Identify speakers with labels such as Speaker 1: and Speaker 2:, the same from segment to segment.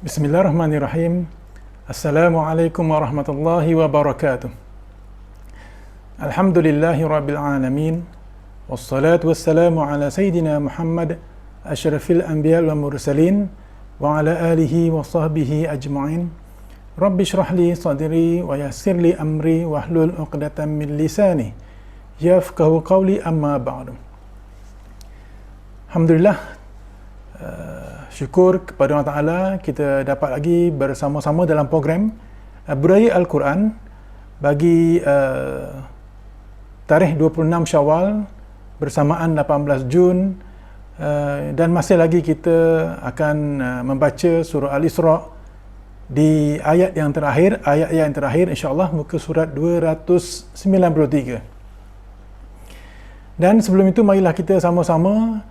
Speaker 1: Bismillahirrahmanirrahim. Assalamualaikum warahmatullahi wabarakatuh. Alhamdulillahi rabbil alamin. Wassalatu wassalamu ala Sayyidina Muhammad asyrafil anbiya wal mursalin wa ala alihi wa sahbihi ajma'in. Rabbi shrah li sadri wa yassir li amri wahlul 'uqdatam min lisani yafqahu qawli, amma ba'du. Alhamdulillah, syukur kepada Allah Ta'ala kita dapat lagi bersama-sama dalam program Budaya Al-Quran bagi tarikh 26 Syawal bersamaan 18 Jun, dan masih lagi kita akan membaca surah Al-Isra di ayat yang terakhir insya-Allah muka surat 293. Dan sebelum itu marilah kita sama-sama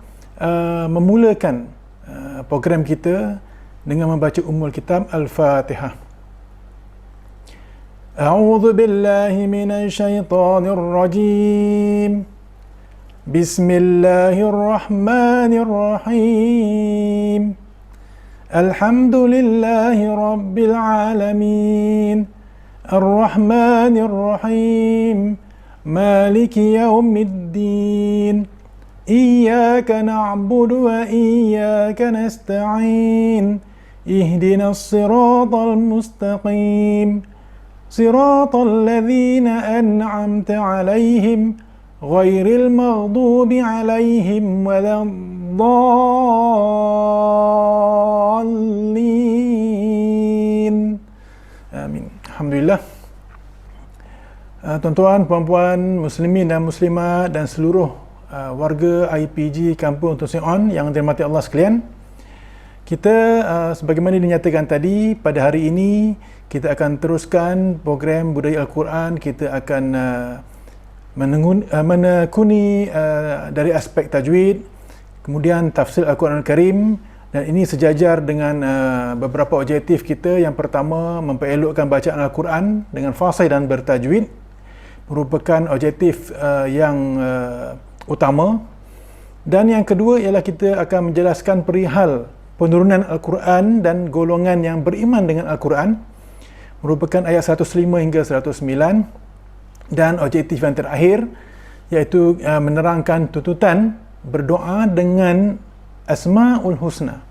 Speaker 1: memulakan program kita dengan membaca Ummul Kitab Al-Fatihah. A'udzu billahi minasy syaithanir rajim. Bismillahirrahmanirrahim. Alhamdulillahi rabbil alamin. Ar-Rahmanir Rahim. Maliki yaumiddin. إياك نعبد وإياك نستعين اهدنا الصراط المستقيم صراط الذين أنعمت عليهم غير المغضوب عليهم ولا الضالين آمين. Alhamdulillah. Tuan-tuan, puan-puan, muslimin dan muslimat dan seluruh warga IPG Kampung Tun Seng On yang dirahmati Allah sekalian, kita sebagaimana dinyatakan tadi, pada hari ini kita akan teruskan program Budaya Al-Quran. Kita akan menekuni dari aspek tajwid, kemudian tafsir Al-Quran Al-Karim, dan ini sejajar dengan beberapa objektif kita. Yang pertama, memperelokkan bacaan Al-Quran dengan fasih dan bertajwid, merupakan objektif yang utama. Dan yang kedua ialah kita akan menjelaskan perihal penurunan Al-Quran dan golongan yang beriman dengan Al-Quran, merupakan ayat 105 hingga 109. Dan objektif yang terakhir iaitu menerangkan tuntutan berdoa dengan Asma'ul Husna,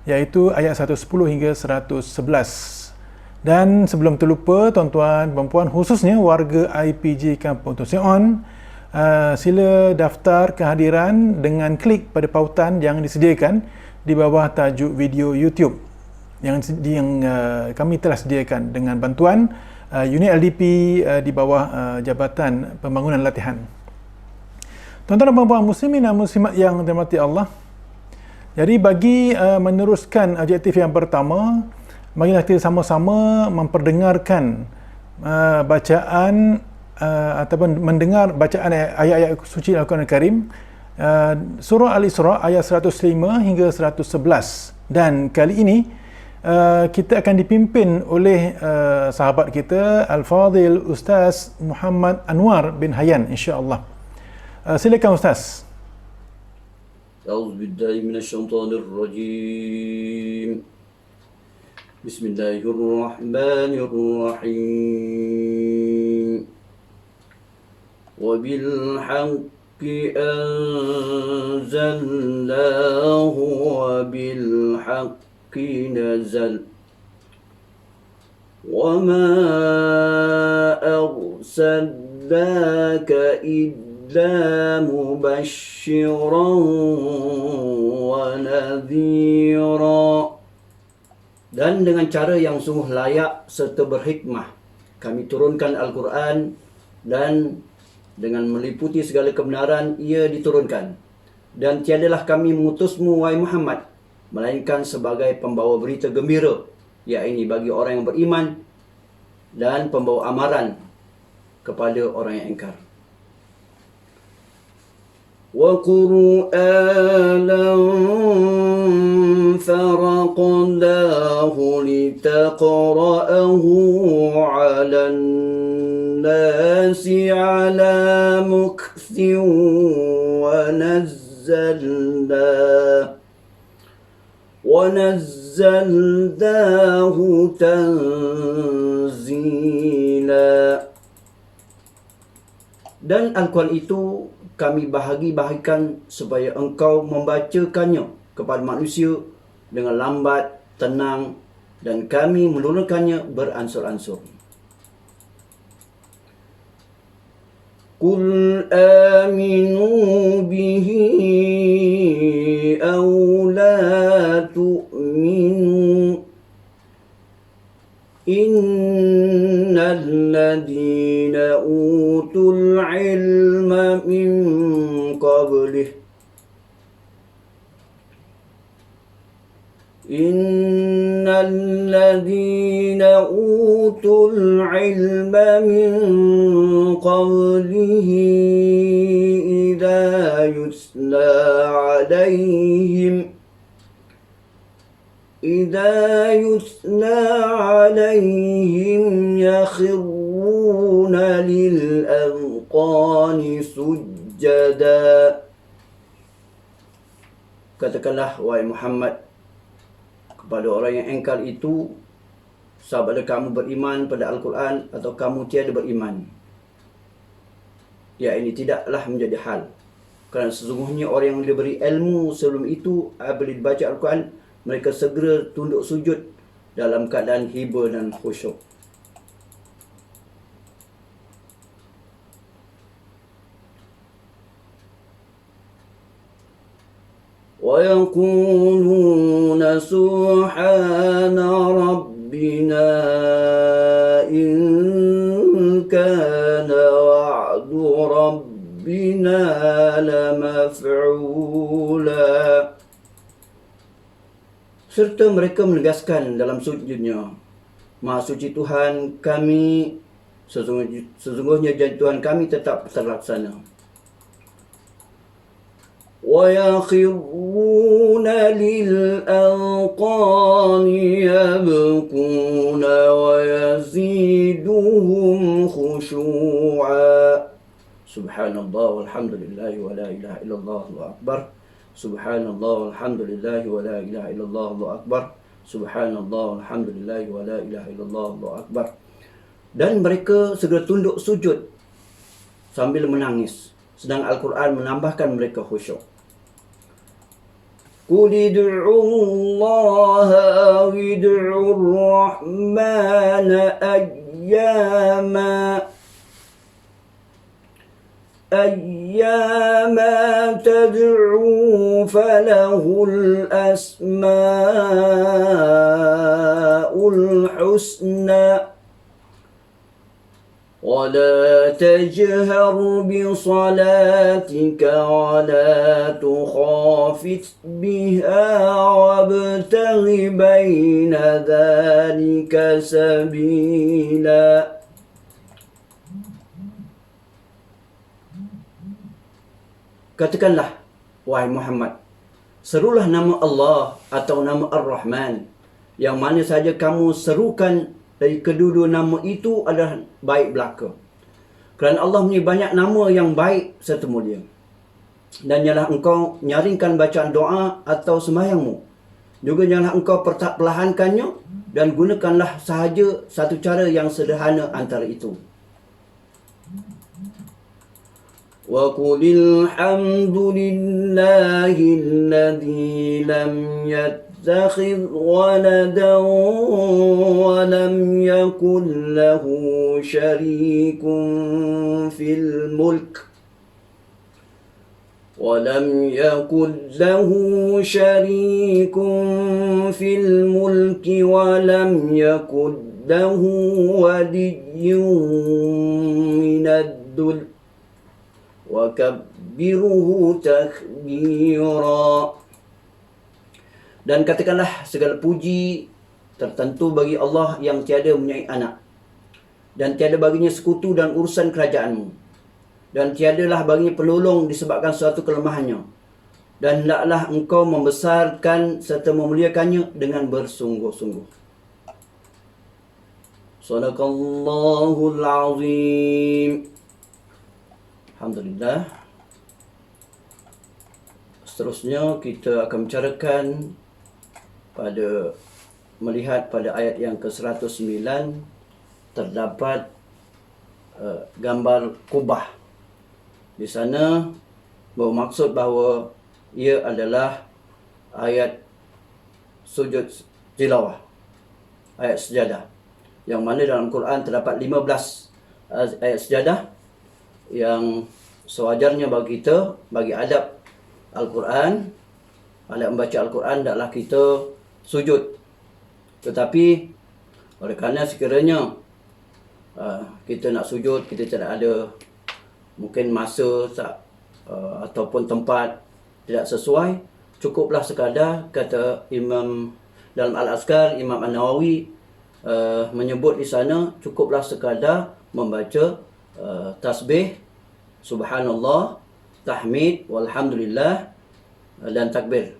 Speaker 1: iaitu ayat 110 hingga 111. Dan sebelum terlupa, tuan-tuan dan puan, khususnya warga IPG Kampung Tun Seng On, sila daftar kehadiran dengan klik pada pautan yang disediakan di bawah tajuk video YouTube yang kami telah sediakan dengan bantuan unit LDP di bawah Jabatan Pembangunan Latihan. Tuan-tuan dan puan muslimin dan muslimat yang dirahmati Allah, jadi bagi meneruskan objektif yang pertama, marilah kita sama-sama memperdengarkan bacaan ataupun mendengar bacaan ayat-ayat suci Al-Quran Al-Karim, surah Al-Isra ayat 105 hingga 111. Dan kali ini kita akan dipimpin oleh sahabat kita Al-Fadhil Ustaz Muhammad Anwar bin Hayyan, insya-Allah. Silakan Ustaz.
Speaker 2: A'udzubillahi minasyaitonirrajim. Bismillahirrahmanirrahim. وبالحق أنزلناه وبالحق نزل وما أرسلناك إلا مبشرا ونذيرا. Dan dengan cara yang sungguh layak serta berhikmah kami turunkan Al-Quran, dan dengan meliputi segala kebenaran ia diturunkan. Dan tiadalah kami mengutusmu, wahai Muhammad, melainkan sebagai pembawa berita gembira, yakni bagi orang yang beriman, dan pembawa amaran kepada orang yang ingkar. وَقُرْآنًا فَرَقْنَاهُ لِتَقْرَأَهُ عَلَى النَّاسِ عَلَى مُكْثٍ وَنَزَّلْنَاهُ نزلناه تنزيلا. Dan Al-Quran itu kami bahagi-bahagikan supaya engkau membacakannya kepada manusia dengan lambat, tenang, dan kami menurunkannya beransur-ansur. Qul aminu bihi aw la tu'minu innal ladina utul ilma min qablih innal ladina utul ilma min qablihi idza yutla alaihim yakhruna lil azqani sujada. Katakanlah wahai Muhammad kepada orang yang engkar itu, sama ada kamu beriman pada Al-Quran atau kamu tiada beriman. Ya, ini tidaklah menjadi hal. Kerana sesungguhnya orang yang diberi ilmu sebelum itu, apabila dibaca Al-Quran, mereka segera tunduk sujud dalam keadaan hiba dan khusyuk. وَيَقُولُونَ سُبْحَانَ رَبِّنَا إِن كَانَ وَعْدُ رَبِّنَا لَمَفْعُولًا. Serta mereka menegaskan dalam sujudnya, Maha suci Tuhan kami, sesungguhnya janji Tuhan kami tetap terlaksana. وَيَخِرُّونَ لِلْأَذْقَانِ يَبْكُونَ وَيَزِيدُهُمْ خُشُوعًا. Subhanallah walhamdulillah wa la ilaha illallah Allahu akbar. Subhanallah walhamdulillah wa la ilaha illallah Allahu akbar. Subhanallah walhamdulillah wa la ilaha illallah Allahu akbar. Dan mereka segera tunduk sujud sambil menangis. Sedang Al-Quran menambahkan mereka khusyuk. Qul id'u Allah aw id'u Rahman ayyama tad'u falahul asma'ul husna. ولا تجهر بصلاتك ولا تخافت بها وابتغ بين ذلك سبيلا. Katakanlah, wahai Muhammad, serulah nama Allah atau nama Ar-Rahman, yang mana saja kamu serukan dari kedua-dua nama itu adalah baik belaka. Kerana Allah punya banyak nama yang baik serta mulia. Dan janganlah engkau nyaringkan bacaan doa atau sembahyangmu. Juga janganlah engkau perlahankannya, dan gunakanlah sahaja satu cara yang sederhana antara itu. وَقُلِ الْحَمْدُ لِلَّهِ الَّذِي لَمْ يَتَّخِذْ وَلَدًا وَلَمْ يَكُنْ لَهُ شَرِيكٌ فِي الْمُلْكِ وَلَمْ يَكُنْ لَهُ وَلِيٌّ مِنَ الذُّلِّ وَكَبِّرْهُ تَكْبِيرًا. Dan katakanlah segala puji tertentu bagi Allah yang tiada mempunyai anak, dan tiada baginya sekutu dan urusan kerajaanmu, dan tiadalah baginya penolong disebabkan suatu kelemahannya, dan hendaklah engkau membesarkan serta memuliakannya dengan bersungguh-sungguh. Sadaqallahul azim. Alhamdulillah. Seterusnya kita akan bicarakan pada melihat pada ayat yang ke-109 terdapat gambar kubah. Di sana bermaksud bahawa ia adalah ayat sujud tilawah, ayat sejadah. Yang mana dalam Quran terdapat 15 ayat sejadah yang sewajarnya bagi kita, bagi adab Al-Quran, adab membaca Al-Quran adalah kita sujud. Tetapi oleh kerana sekiranya kita nak sujud, kita tidak ada mungkin masa ataupun tempat tidak sesuai, cukuplah sekadar, kata Imam dalam Al-Azkar, Imam An-Nawawi menyebut di sana, cukuplah sekadar membaca tasbih, subhanallah, tahmid, walhamdulillah, dan takbir.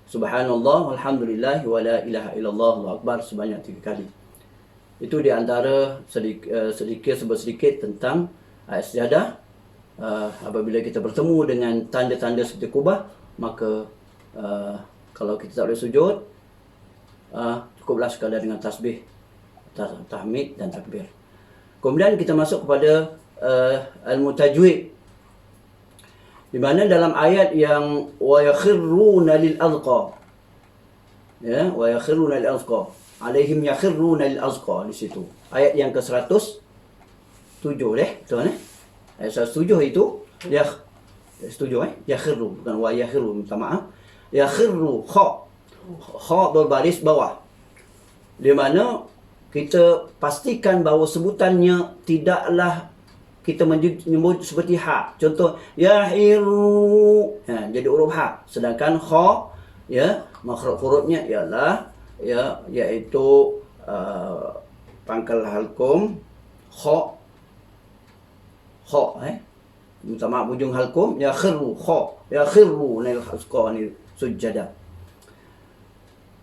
Speaker 2: Subhanallah, walhamdulillah, wa la ilaha illallah, Allahu akbar sebanyak 3 kali. Itu di antara sedikit tentang ayat sejadah. Apabila kita bertemu dengan tanda-tanda seperti kubah, maka kalau kita tak boleh sujud, cukuplah sekadar dengan tasbih, tahmid dan takbir. Kemudian kita masuk kepada ilmu tajwid, di mana dalam ayat yang wa yakhruna lil azqa, ya, wa yakhruna lil azqa, alaihim yakhruna lil azqa, di situ ayat yang ke-107 betul ayat 107 itu dia 107 yakhru, bukan wa yakhru, minta maaf, yakhru, kha berbaris bawah, di mana kita pastikan bahawa sebutannya tidaklah kita menyebut seperti ha. Contoh yahiru, jadi huruf ha. Sedangkan kha, ya, makhraj hurufnya ialah iaitu pangkal halkum kha, minta maaf, ujung halkum yakhiru, kha yakhiru nil hasqa ni sujada.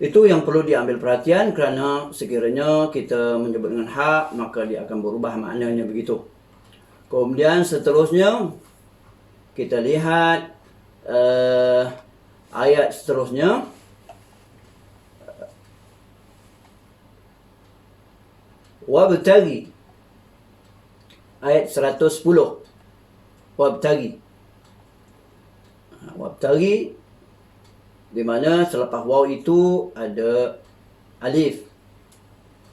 Speaker 2: Itu yang perlu diambil perhatian, kerana sekiranya kita menyebut dengan ha, maka dia akan berubah maknanya begitu. Kemudian seterusnya kita lihat ayat seterusnya, wabtaghi, ayat 110, wabtaghi. Wabtaghi, di mana selepas waw itu ada alif,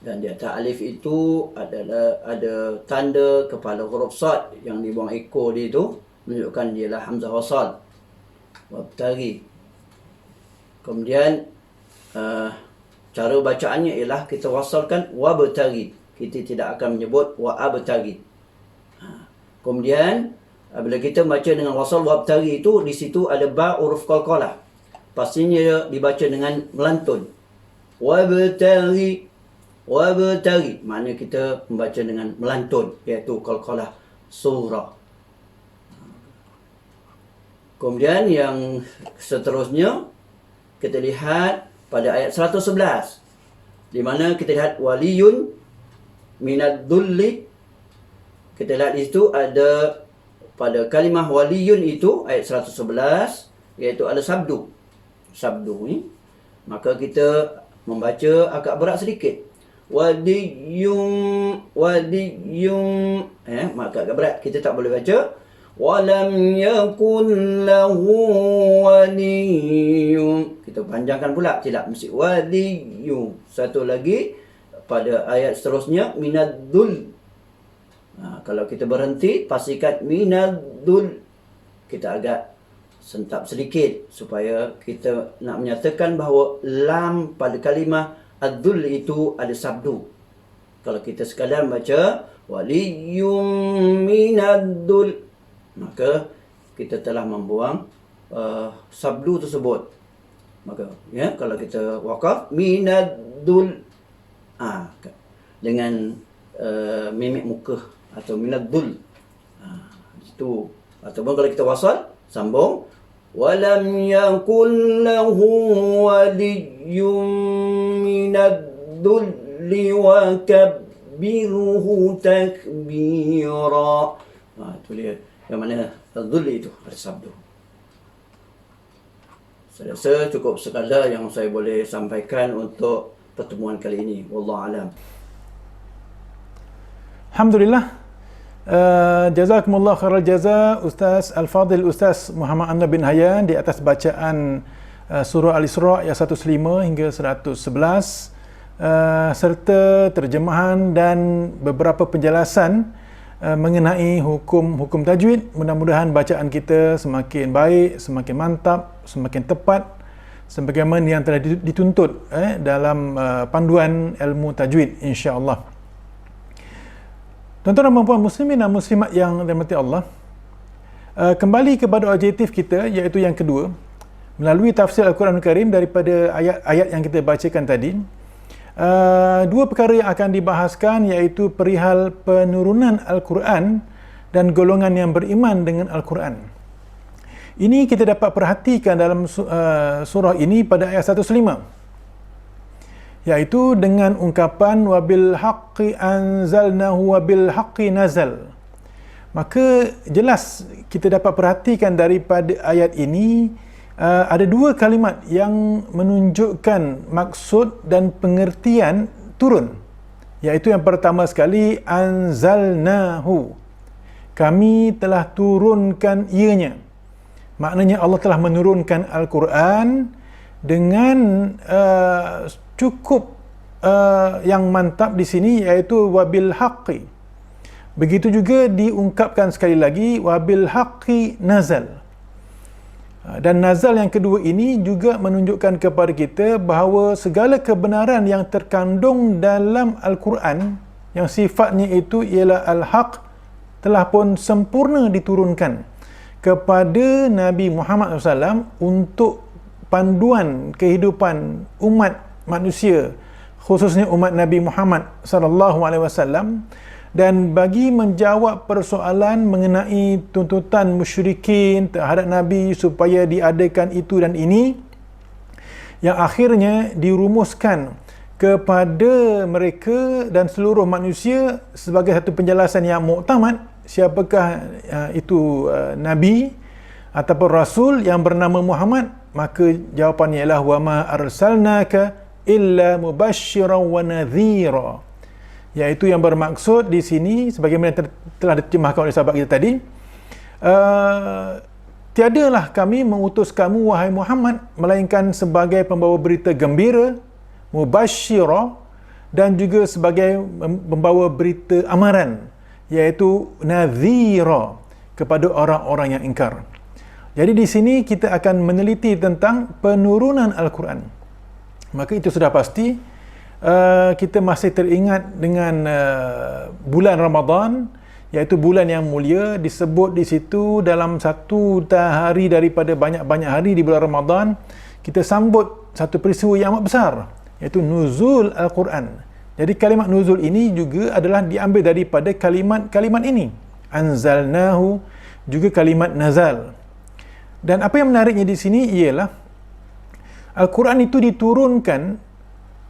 Speaker 2: dan di atas alif itu adalah ada tanda kepala huruf sad yang dibuang ekor dia itu, menunjukkan dialah hamzah wasal, wabtaghi. Kemudian cara bacaannya ialah kita wasalkan wabtaghi, kita tidak akan menyebut wa'abtaghi. Kemudian bila kita baca dengan wasal wabtaghi itu, di situ ada ba huruf qalqalah, pastinya dibaca dengan melantun. Wabtaghi, wabtaghi, maknanya kita membaca dengan melantun, iaitu qalqalah surah. Kemudian yang seterusnya kita lihat pada ayat 111, di mana kita lihat waliyun minad dhulli. Kita lihat di situ ada pada kalimah waliyun itu ayat 111, iaitu ada sabdu. Sabdu ni, maka kita membaca agak berat sedikit. Wadiyum, maka agak berat, kita tak boleh baca walam yakun lahu waliyum, kita panjangkan pula, tidak, mesti waliyum. Satu lagi pada ayat seterusnya minadzul. Kalau kita berhenti, pastikan minadzul, kita agak sentap sedikit supaya kita nak menyatakan bahawa lam pada kalimah ad-dhul itu ada sabdu. Kalau kita sekadar baca waliyum minad-dhul, maka kita telah membuang sabdu tersebut. Maka ya, kalau kita waqaf minad-dhul, dengan mimik muka atau minad-dhul, itu. Ataupun kalau kita wasal, sambung walam yakun lahu waliyyun minad-dhulli wa kabbiruhu takbira. Itu dia yang mana dhulli itu ada sabdu. Saya rasa cukup sekadar yang saya boleh sampaikan untuk pertemuan kali ini. Wallahu alam.
Speaker 1: Alhamdulillah. Jazakumullah khairal jaza Ustaz Al-Fadil Ustaz Muhammad Anwar bin Hayyan di atas bacaan surah Al-Isra ayat 105 hingga 111, serta terjemahan dan beberapa penjelasan mengenai hukum tajwid. Mudah-mudahan bacaan kita semakin baik, semakin mantap, semakin tepat sebagaimana yang telah dituntut dalam panduan ilmu tajwid, insya-Allah. Tuan-tuan dan puan muslimin dan muslimat yang dirahmati Allah, kembali kepada objektif kita, iaitu yang kedua, melalui tafsir Al-Quranul Karim daripada ayat-ayat yang kita bacakan tadi. Dua perkara yang akan dibahaskan, iaitu perihal penurunan Al-Quran dan golongan yang beriman dengan Al-Quran. Ini kita dapat perhatikan dalam surah ini pada ayat 105, iaitu dengan ungkapan wabil haqqi anzalnahu wabil haqqi nazal. Maka jelas kita dapat perhatikan daripada ayat ini ada dua kalimat yang menunjukkan maksud dan pengertian turun, iaitu yang pertama sekali anzalnahu, kami telah turunkan ianya. Maknanya Allah telah menurunkan Al-Quran dengan cukup yang mantap di sini, iaitu wabil haqqi. Begitu juga diungkapkan sekali lagi wabil haqqi nazal. Dan nazal yang kedua ini juga menunjukkan kepada kita bahawa segala kebenaran yang terkandung dalam Al-Quran yang sifatnya itu ialah al-haq telah pun sempurna diturunkan kepada Nabi Muhammad SAW untuk panduan kehidupan umat manusia, khususnya umat Nabi Muhammad SAW, dan bagi menjawab persoalan mengenai tuntutan musyrikin terhadap Nabi supaya diadakan itu dan ini, yang akhirnya dirumuskan kepada mereka dan seluruh manusia sebagai satu penjelasan yang muktamad siapakah itu Nabi ataupun Rasul yang bernama Muhammad. Maka jawapannya ialah wa ma arsalnaka illa mubasysyiran wa nadhira, iaitu yang bermaksud di sini sebagaimana telah diterjemahkan oleh sahabat kita tadi, tiadalah kami mengutus kamu wahai Muhammad melainkan sebagai pembawa berita gembira, mubassyira, dan juga sebagai pembawa berita amaran, iaitu nadhira, kepada orang-orang yang ingkar. Jadi di sini kita akan meneliti tentang penurunan Al-Quran. Maka itu sudah pasti kita masih teringat dengan bulan Ramadan, iaitu bulan yang mulia, disebut di situ dalam satu hari daripada banyak-banyak hari di bulan Ramadan kita sambut satu peristiwa yang amat besar, iaitu nuzul Al-Quran. Jadi kalimat nuzul ini juga adalah diambil daripada kalimat ini, anzalnahu, juga kalimat nazal. Dan apa yang menariknya di sini ialah Al-Quran itu diturunkan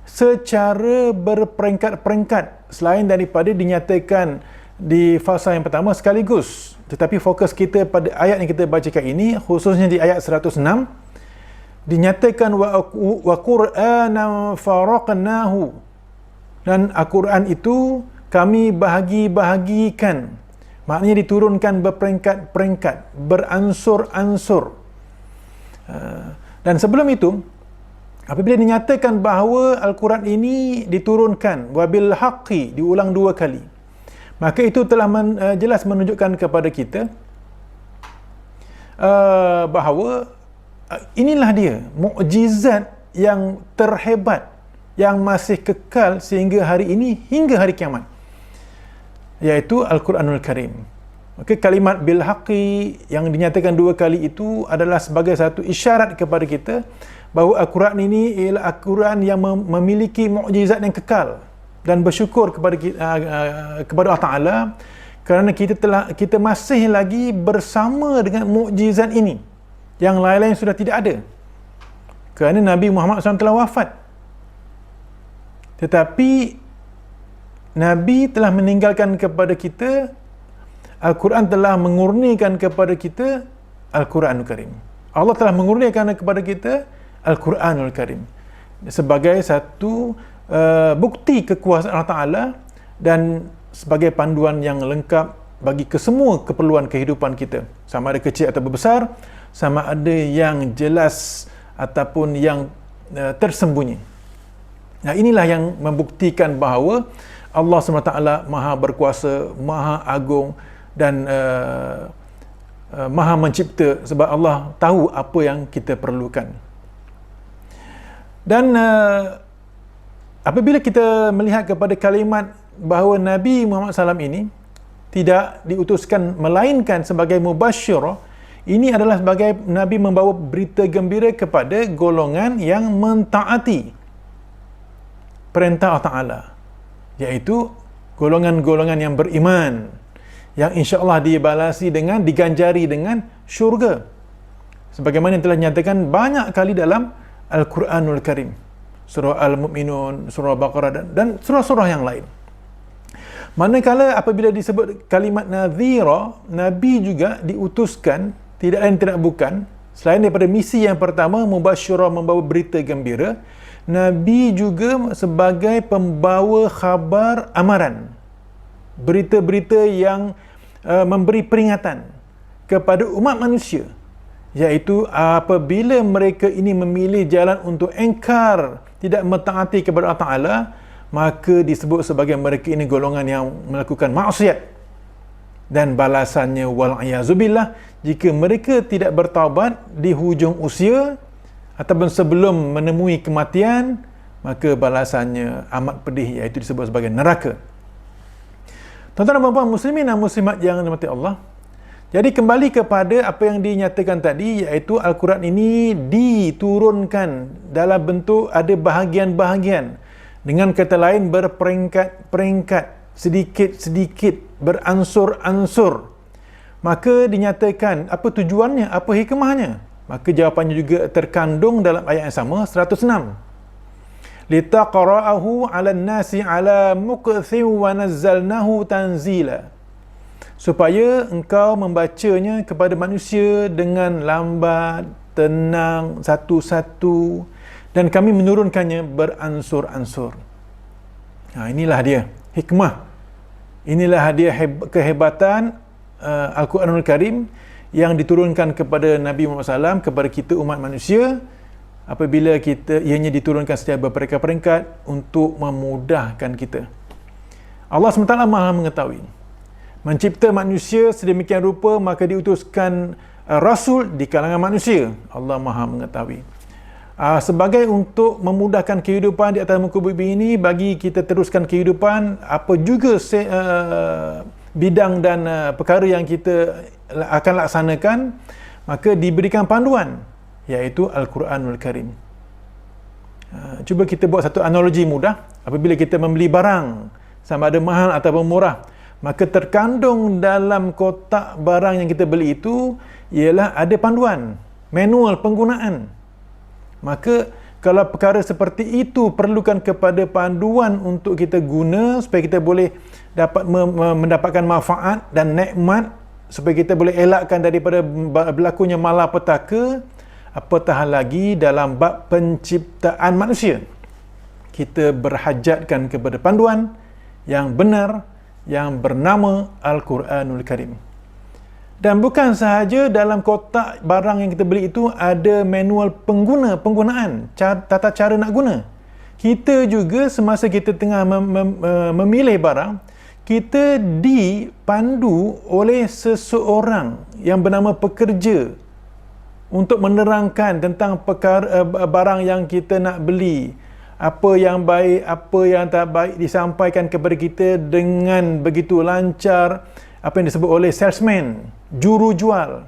Speaker 1: secara berperingkat-peringkat, selain daripada dinyatakan di fasa yang pertama sekaligus. Tetapi fokus kita pada ayat yang kita bacakan ini, khususnya di ayat 106, dinyatakan wa Qur'anan faraqnahu, dan Al-Quran itu kami bahagi-bahagikan. Maknanya diturunkan berperingkat-peringkat, beransur-ansur. Dan sebelum itu, apabila dinyatakan bahawa Al-Quran ini diturunkan wabil haqqi, diulang dua kali, maka itu telah jelas menunjukkan kepada kita bahawa inilah dia mukjizat yang terhebat yang masih kekal sehingga hari ini, hingga hari kiamat, iaitu Al-Quranul Karim. Maka kalimat bil haqqi yang dinyatakan dua kali itu adalah sebagai satu isyarat kepada kita bahawa Al-Quran ini ialah Al-Quran yang memiliki mukjizat yang kekal, dan bersyukur kepada Allah Ta'ala kerana kita masih lagi bersama dengan mukjizat ini. Yang lain-lain sudah tidak ada kerana Nabi Muhammad SAW telah wafat, tetapi Nabi telah meninggalkan kepada kita, Al-Quran telah mengurnikan kepada kita Al-Quranul Karim. Allah telah mengurnikan kepada kita Al-Quranul Karim sebagai satu bukti kekuasaan Allah Ta'ala dan sebagai panduan yang lengkap bagi kesemua keperluan kehidupan kita, sama ada kecil atau besar, sama ada yang jelas ataupun yang tersembunyi. Nah, inilah yang membuktikan bahawa Allah SWT Maha Berkuasa, Maha Agung dan Maha Mencipta, sebab Allah tahu apa yang kita perlukan. Dan apabila kita melihat kepada kalimat bahawa Nabi Muhammad SAW ini tidak diutuskan melainkan sebagai mubasyirah, ini adalah sebagai Nabi membawa berita gembira kepada golongan yang mentaati perintah Allah Ta'ala, iaitu golongan-golongan yang beriman, yang insya-Allah diganjari dengan syurga, sebagaimana yang telah dinyatakan banyak kali dalam Al-Quranul Karim, surah Al-Mu'minun, surah Baqarah dan surah-surah yang lain. Manakala apabila disebut kalimat nadhira, Nabi juga diutuskan tidak lain tidak bukan selain daripada misi yang pertama, mubasyirah, membawa berita gembira, Nabi juga sebagai pembawa khabar amaran, berita-berita yang memberi peringatan kepada umat manusia, iaitu apabila mereka ini memilih jalan untuk engkar, tidak mentaati kepada Allah Ta'ala, maka disebut sebagai mereka ini golongan yang melakukan maksiat, dan balasannya wal'iyazubillah, jika mereka tidak bertaubat di hujung usia ataupun sebelum menemui kematian, maka balasannya amat pedih, iaitu disebut sebagai neraka. Tuan-tuan dan puan muslimin dan muslimat yang dirahmati Allah, jadi kembali kepada apa yang dinyatakan tadi, iaitu Al-Quran ini diturunkan dalam bentuk ada bahagian-bahagian, dengan kata lain berperingkat-peringkat, sedikit-sedikit, beransur-ansur. Maka dinyatakan apa tujuannya, apa hikmahnya? Maka jawapannya juga terkandung dalam ayat yang sama, 106. Litaqra'ahu 'alan nasi 'ala muqthin wa nazzalnahu tanzila. Supaya engkau membacanya kepada manusia dengan lambat, tenang, satu-satu, dan kami menurunkannya beransur-ansur. Inilah dia hikmah, inilah dia kehebatan Al-Quranul Karim yang diturunkan kepada Nabi Muhammad SAW, kepada kita umat manusia, apabila ianya diturunkan secara berperingkat-peringkat untuk memudahkan kita. Allah SWT Maha mengetahui, mencipta manusia sedemikian rupa, maka diutuskan Rasul di kalangan manusia. Allah Maha mengetahui. Sebagai untuk memudahkan kehidupan di atas muka bumi ini, bagi kita teruskan kehidupan, apa juga bidang dan perkara yang kita akan laksanakan, maka diberikan panduan, iaitu Al-Quranul Karim. Cuba kita buat satu analogi mudah. Apabila kita membeli barang, sama ada mahal ataupun murah, maka terkandung dalam kotak barang yang kita beli itu ialah ada panduan, manual penggunaan. Maka kalau perkara seperti itu perlukan kepada panduan untuk kita guna, supaya kita boleh dapat mendapatkan manfaat dan nikmat, supaya kita boleh elakkan daripada berlakunya malapetaka, apatah lagi dalam bab penciptaan manusia. Kita berhajatkan kepada panduan yang benar, yang bernama Al-Quranul Karim. Dan bukan sahaja dalam kotak barang yang kita beli itu ada manual penggunaan, tata cara nak guna. Kita juga semasa kita tengah memilih barang, kita dipandu oleh seseorang yang bernama pekerja untuk menerangkan tentang barang yang kita nak beli, apa yang baik, apa yang tak baik, disampaikan kepada kita dengan begitu lancar, apa yang disebut oleh salesman, juru jual.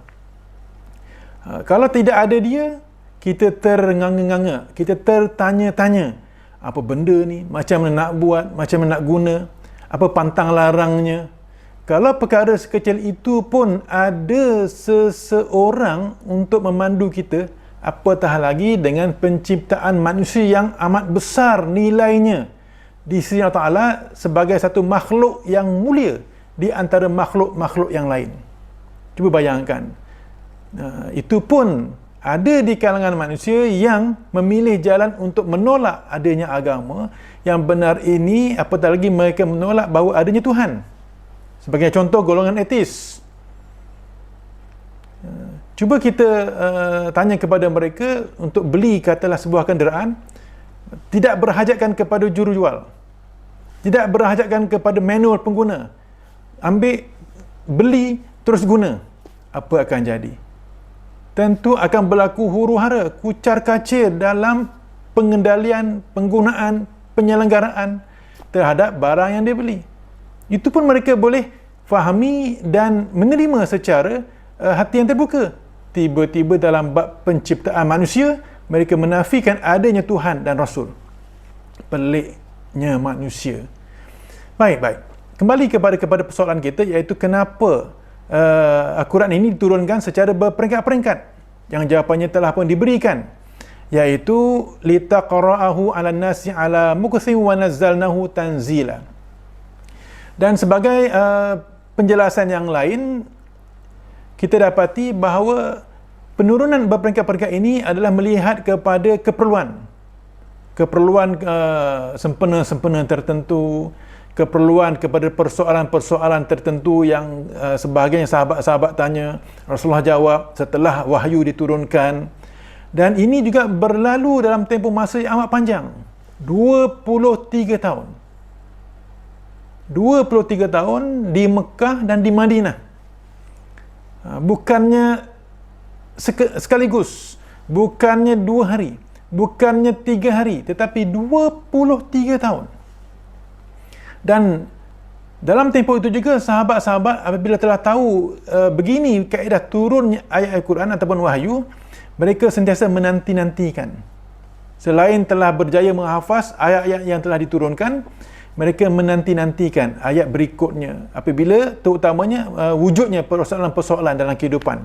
Speaker 1: Kalau tidak ada dia, kita ternganga-nganga, kita tertanya-tanya, apa benda ni, macam mana nak buat, macam mana nak guna, apa pantang larangnya. Kalau perkara sekecil itu pun ada seseorang untuk memandu kita, apatah lagi dengan penciptaan manusia yang amat besar nilainya di sisi Allah Ta'ala sebagai satu makhluk yang mulia di antara makhluk-makhluk yang lain. Cuba bayangkan, itu pun ada di kalangan manusia yang memilih jalan untuk menolak adanya agama, yang benar ini, apatah lagi mereka menolak bahawa adanya Tuhan. Sebagai contoh, golongan ateis. Cuba kita tanya kepada mereka untuk beli katalah sebuah kenderaan, tidak berhajatkan kepada jurujual, tidak berhajatkan kepada manual pengguna, ambil, beli, terus guna. Apa akan jadi? Tentu akan berlaku huru-hara, kucar kacir dalam pengendalian, penggunaan, penyelenggaraan terhadap barang yang dia beli. Itu pun mereka boleh fahami dan menerima secara hati yang terbuka. Tiba-tiba dalam bab penciptaan manusia, mereka menafikan adanya Tuhan dan Rasul. Peliknya manusia. Baik. Kembali kepada persoalan kita, iaitu kenapa Al-Quran ini diturunkan secara berperingkat-peringkat. Yang jawapannya telah pun diberikan, iaitu litaqra'ahu 'alan nasi 'ala muksin wa nazzalnahu tanzila. Dan sebagai penjelasan yang lain, kita dapati bahawa penurunan berperingkat-peringkat ini adalah melihat kepada keperluan sempena-sempena tertentu, keperluan kepada persoalan-persoalan tertentu yang sebahagian sahabat-sahabat tanya, Rasulullah jawab setelah wahyu diturunkan. Dan ini juga berlalu dalam tempoh masa yang amat panjang, 23 tahun. 23 tahun di Mekah dan di Madinah. Bukannya sekaligus, bukannya 2 hari, bukannya 3 hari, tetapi 23 tahun. Dan dalam tempoh itu juga sahabat-sahabat apabila telah tahu begini kaedah turunnya ayat Al-Quran ataupun wahyu, mereka sentiasa menanti-nantikan. Selain telah berjaya menghafaz ayat-ayat yang telah diturunkan, mereka menanti-nantikan ayat berikutnya apabila terutamanya wujudnya persoalan-persoalan dalam kehidupan.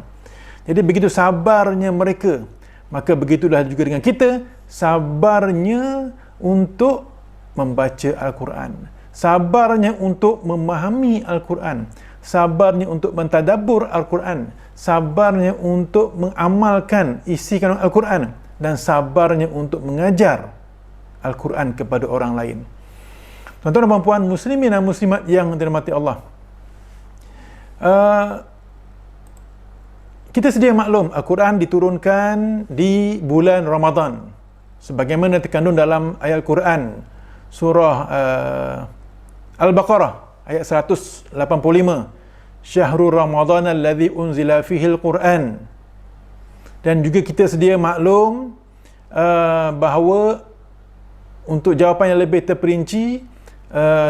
Speaker 1: Jadi begitu sabarnya mereka, maka begitulah juga dengan kita, sabarnya untuk membaca Al-Quran, sabarnya untuk memahami Al-Quran, sabarnya untuk mentadabbur Al-Quran, sabarnya untuk mengamalkan isi kandungan Al-Quran, dan sabarnya untuk mengajar Al-Quran kepada orang lain. Tuan-tuan dan puan muslimin dan muslimat yang dirahmati Allah, kita sedia maklum Al-Quran diturunkan di bulan Ramadan sebagaimana terkandung dalam ayat Al-Quran surah Al-Baqarah ayat 185, Syahrul Ramadan alladhi unzila fihi Al-Quran. Dan juga kita sedia maklum bahawa untuk jawapan yang lebih terperinci,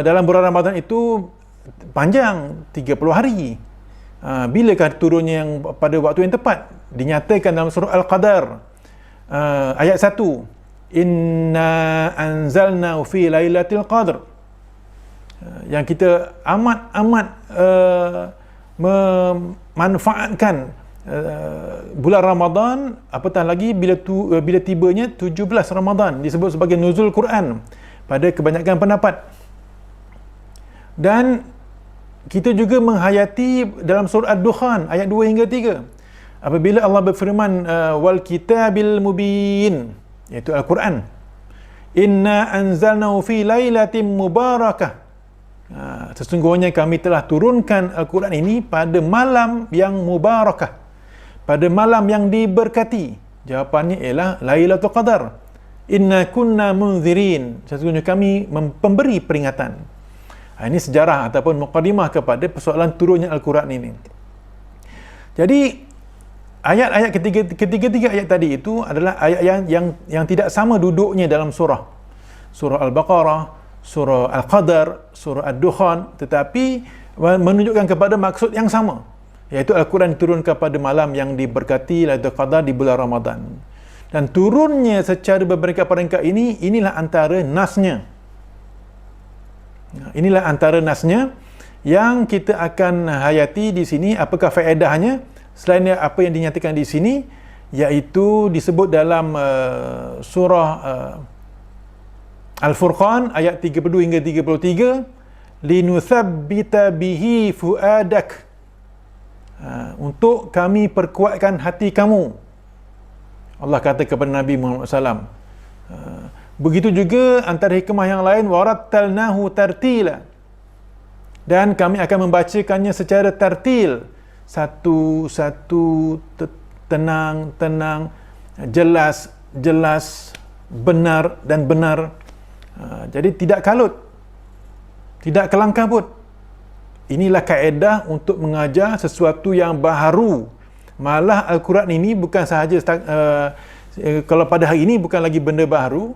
Speaker 1: dalam bulan Ramadan itu panjang, 30 hari. Bilakah turunnya yang pada waktu yang tepat? Dinyatakan dalam surah Al-Qadar ayat 1, Inna anzalna fi lailatul qadr. Yang kita amat memanfaatkan bulan Ramadan, apatah lagi bila tibanya 17 Ramadan, disebut sebagai nuzul Quran pada kebanyakan pendapat. Dan kita juga menghayati dalam surah Ad-Dukhan ayat 2 hingga 3 apabila Allah berfirman wal kitabil mubin, iaitu Al-Quran, inna anzalnahu fi lailatin mubarakah, sesungguhnya kami telah turunkan Al-Quran ini pada malam yang mubarakah, pada malam yang diberkati. Jawapannya ialah Lailatul Qadar. Inna kunna munzirin, sesungguhnya kami pemberi peringatan. Ini sejarah ataupun muqaddimah kepada persoalan turunnya Al-Quran ini. Jadi ayat-ayat ketiga ayat tadi itu adalah ayat yang tidak sama duduknya dalam surah Al-Baqarah, surah Al-Qadar, surah Ad-Dukhan, tetapi menunjukkan kepada maksud yang sama, iaitu Al-Quran diturunkan pada malam yang diberkati, Lailatul Qadar di bulan Ramadan. Dan turunnya secara berperingkat-peringkat ini, inilah antara nasnya. Inilah antara nasnya yang kita akan hayati di sini. Apakah faedahnya selain apa yang dinyatakan di sini, iaitu disebut dalam surah Al-Furqan ayat 32 hingga 33, linuthabbita bihi fuadak, untuk kami perkuatkan hati kamu. Allah kata kepada Nabi Muhammad SAW, Begitu juga antara hikmah yang lain, warattalnahu tartila, dan kami akan membacakannya secara tartil, satu-satu, tenang, jelas, benar dan benar. Jadi tidak kalut, tidak kelang kabut. Inilah kaedah untuk mengajar sesuatu yang baharu. Malah Al-Quran ini bukan sahaja kalau pada hari ini bukan lagi benda baharu,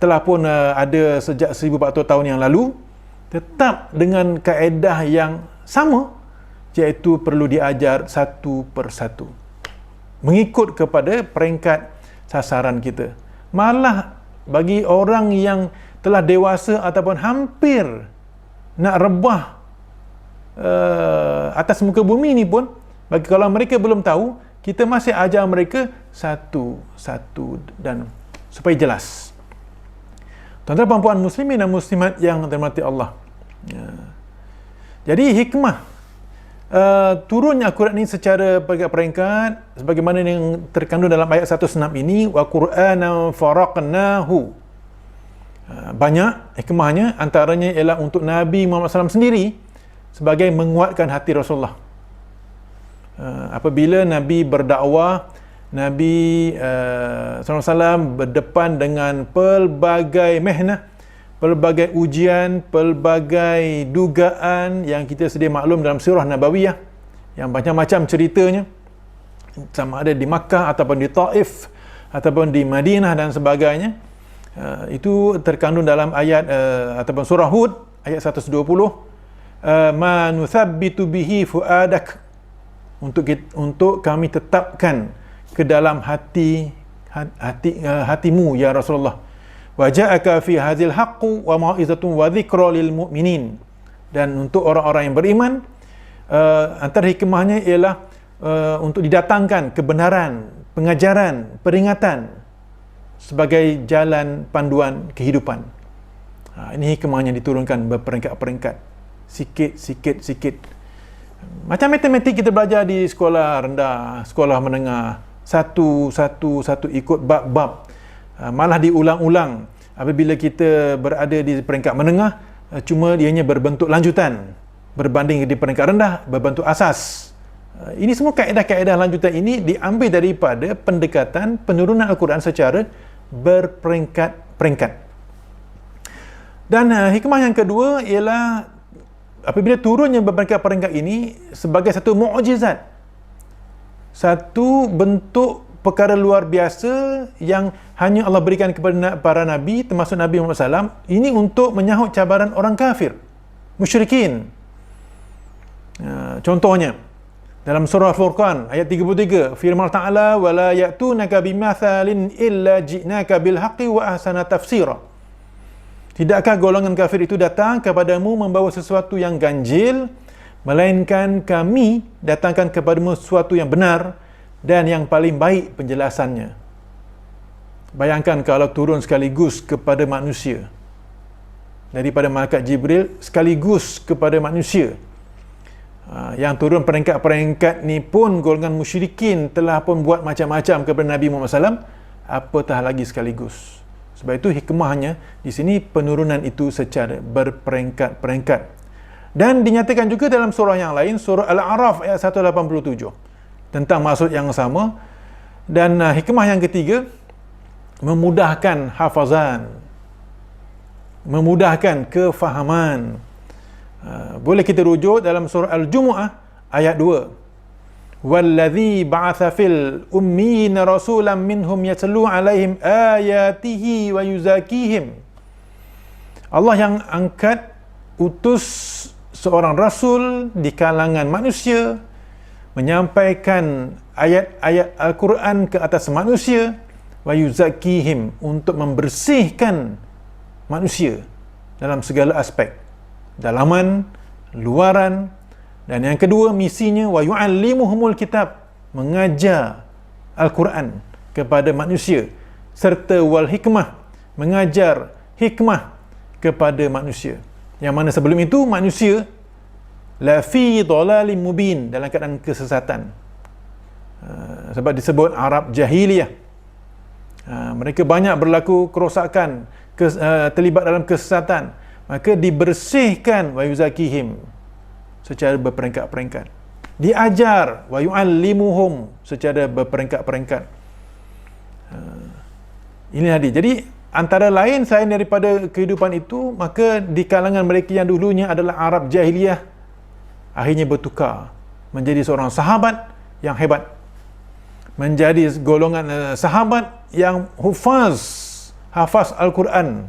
Speaker 1: telah pun ada sejak 1400 tahun yang lalu, tetap dengan kaedah yang sama, iaitu perlu diajar satu persatu mengikut kepada peringkat sasaran kita. Malah bagi orang yang telah dewasa ataupun hampir nak rebah atas muka bumi ni pun, bagi kalau mereka belum tahu, kita masih ajar mereka satu-satu dan supaya jelas. Tuan-tuan dan puan muslimin dan muslimat yang dirahmati Allah. Jadi hikmah turunnya Al-Quran ini secara peringkat sebagaimana yang terkandung dalam ayat 106 ini, wa Qur'anan faraqnahu. Banyak hikmahnya, antaranya ialah untuk Nabi Muhammad SAW sendiri sebagai menguatkan hati Rasulullah. Apabila Nabi berdakwah, Nabi SAW berdepan dengan pelbagai mehnah, pelbagai ujian, pelbagai dugaan yang kita sedia maklum dalam sirah Nabawiyah, yang macam-macam ceritanya, sama ada di Makkah ataupun di Taif ataupun di Madinah dan sebagainya. Itu terkandung dalam ayat ataupun surah Hud ayat 120, ma nuthabbitu bihi fuadak, untuk kami tetapkan ke dalam hatimu ya Rasulullah. Wa ja'aka fi hadzal haqqu wa mau'izatun wa dzikra lil mu'minin. Dan untuk orang-orang yang beriman, antara hikmahnya ialah untuk didatangkan kebenaran, pengajaran, peringatan sebagai jalan panduan kehidupan. Ini hikmahnya diturunkan berperingkat-peringkat, sikit. Macam matematik kita belajar di sekolah rendah, sekolah menengah, satu ikut bab-bab, malah diulang-ulang. Apabila kita berada di peringkat menengah, cuma ianya berbentuk lanjutan, berbanding di peringkat rendah berbentuk asas. Ini semua kaedah-kaedah lanjutan ini diambil daripada pendekatan penurunan Al-Quran secara berperingkat-peringkat. Dan hikmah yang kedua ialah apabila turunnya berperingkat-peringkat ini sebagai satu mukjizat, satu bentuk perkara luar biasa yang hanya Allah berikan kepada para Nabi, termasuk Nabi Muhammad SAW, ini untuk menyahut cabaran orang kafir, musyrikin. Contohnya dalam surah Al-Furqan ayat 33, firman Ta'ala, wala ya'tunaka bimathalin illa ji'naka bilhaqqi wa ahsana tafsira. Tidakkah golongan kafir itu datang kepadamu membawa sesuatu yang ganjil, melainkan kami datangkan kepadamu sesuatu yang benar dan yang paling baik penjelasannya. Bayangkan kalau turun sekaligus kepada manusia, daripada malaikat Jibril sekaligus kepada manusia. Yang turun peringkat-peringkat ni pun golongan musyrikin telah pun buat macam-macam kepada Nabi Muhammad SAW, apatah lagi sekaligus. Sebab itu hikmahnya di sini penurunan itu secara berperingkat-peringkat. Dan dinyatakan juga dalam surah yang lain, surah Al-A'raf ayat 187, tentang maksud yang sama. Dan hikmah yang ketiga, memudahkan hafazan, memudahkan kefahaman. Boleh kita rujuk dalam surah Al-Jumu'ah ayat 2. Wallazi ba'atha fil ummiyina rasulan minhum yatlu 'alaihim ayatihi wa yuzakihim. Allah yang angkat, utus seorang rasul di kalangan manusia, menyampaikan ayat-ayat Al-Quran ke atas manusia, wa yuzakihim, untuk membersihkan manusia dalam segala aspek, dalaman, luaran. Dan yang kedua, misinya wa yu'allimuhumul kitab, mengajar Al-Quran kepada manusia, serta wal hikmah, mengajar hikmah kepada manusia. Yang mana sebelum itu manusia la fi dhalalim mubin, dalam keadaan kesesatan. Sebab disebut Arab jahiliyah. Mereka banyak berlaku kerosakan, terlibat dalam kesesatan, maka dibersihkan wa yuzakihim secara berperingkat-peringkat. Diajar wa yu'allimuhum secara berperingkat-peringkat. Ini hadis. Jadi antara lain selain daripada kehidupan itu, maka di kalangan mereka yang dulunya adalah Arab jahiliyah, akhirnya bertukar menjadi seorang sahabat yang hebat, menjadi golongan sahabat yang hafaz Al-Quran.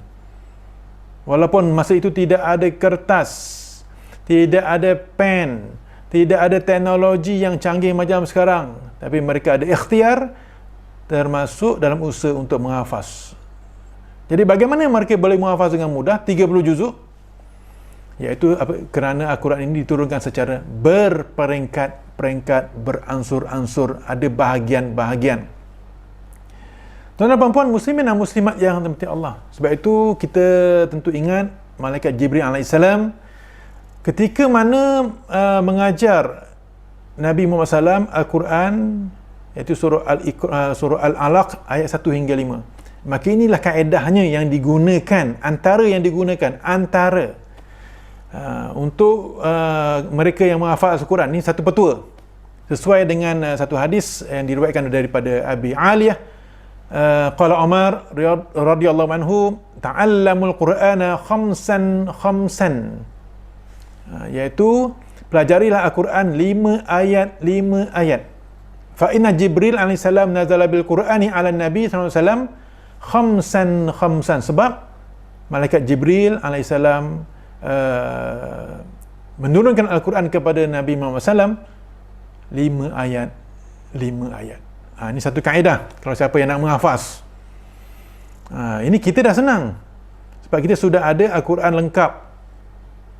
Speaker 1: Walaupun masa itu tidak ada kertas, tidak ada pen, tidak ada teknologi yang canggih macam sekarang, tapi mereka ada ikhtiar, termasuk dalam usaha untuk menghafaz. Jadi bagaimana mereka boleh menghafaz dengan mudah 30 juzuk? Iaitu kerana Al-Quran ini diturunkan secara berperingkat-peringkat, beransur-ansur, ada bahagian-bahagian. Tuan-tuan dan puan muslimin dan muslimat yang dirahmati Allah. Sebab itu kita tentu ingat malaikat Jibril alaihissalam ketika mana mengajar Nabi Muhammad SAW Al-Quran, iaitu surah Al-Alaq ayat 1 hingga 5. Maka inilah kaedahnya yang digunakan, antara untuk mereka yang menghafal Al-Quran. Ini satu petua sesuai dengan satu hadis yang diriwayatkan daripada Abi Aliyah, qala Umar radhiyallahu anhu, ta'allamul Qur'ana khamsan, iaitu pelajarilah Al-Quran 5 ayat. Fa inna Jibril alaihissalam nazala bil Qur'ani ala Nabi sallallahu alaihi wasallam khamsan, sebab malaikat Jibril alaihissalam menurunkan Al-Quran kepada Nabi Muhammad SAW 5 ayat. Ini satu kaedah kalau siapa yang nak menghafaz. Ini kita dah senang sebab kita sudah ada Al-Quran lengkap,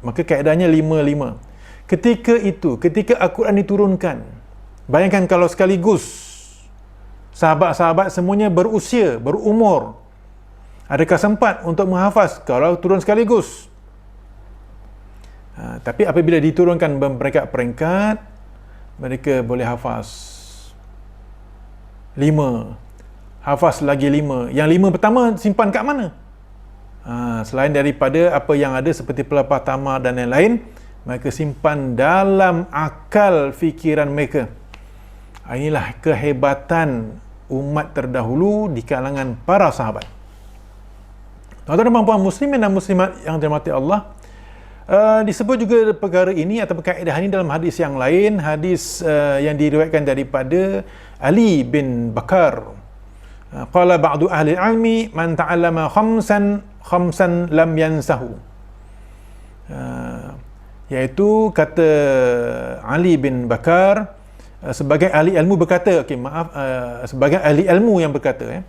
Speaker 1: maka kaedahnya 5. Ketika Al-Quran diturunkan, bayangkan kalau sekaligus sahabat-sahabat semuanya berusia, berumur, adakah sempat untuk menghafaz kalau turun sekaligus? Tapi apabila diturunkan berperingkat-peringkat, mereka boleh hafaz 5, hafaz lagi 5. Yang 5 pertama simpan kat mana? Selain daripada apa yang ada seperti pelepah tamar dan lain-lain, mereka simpan dalam akal fikiran mereka. Inilah kehebatan umat terdahulu di kalangan para sahabat. Tuan-tuan dan puan muslimin dan muslimat yang dirahmati Allah, disebut juga perkara ini atau kaedah ini dalam hadis yang lain, hadis yang diriwayatkan daripada Ali bin Bakar. Qala ba'du ahli ilmi man ta'allama khamsan lam yansahu. Iaitu kata Ali bin Bakar, sebagai ahli ilmu berkata, sebagai ahli ilmu yang berkata,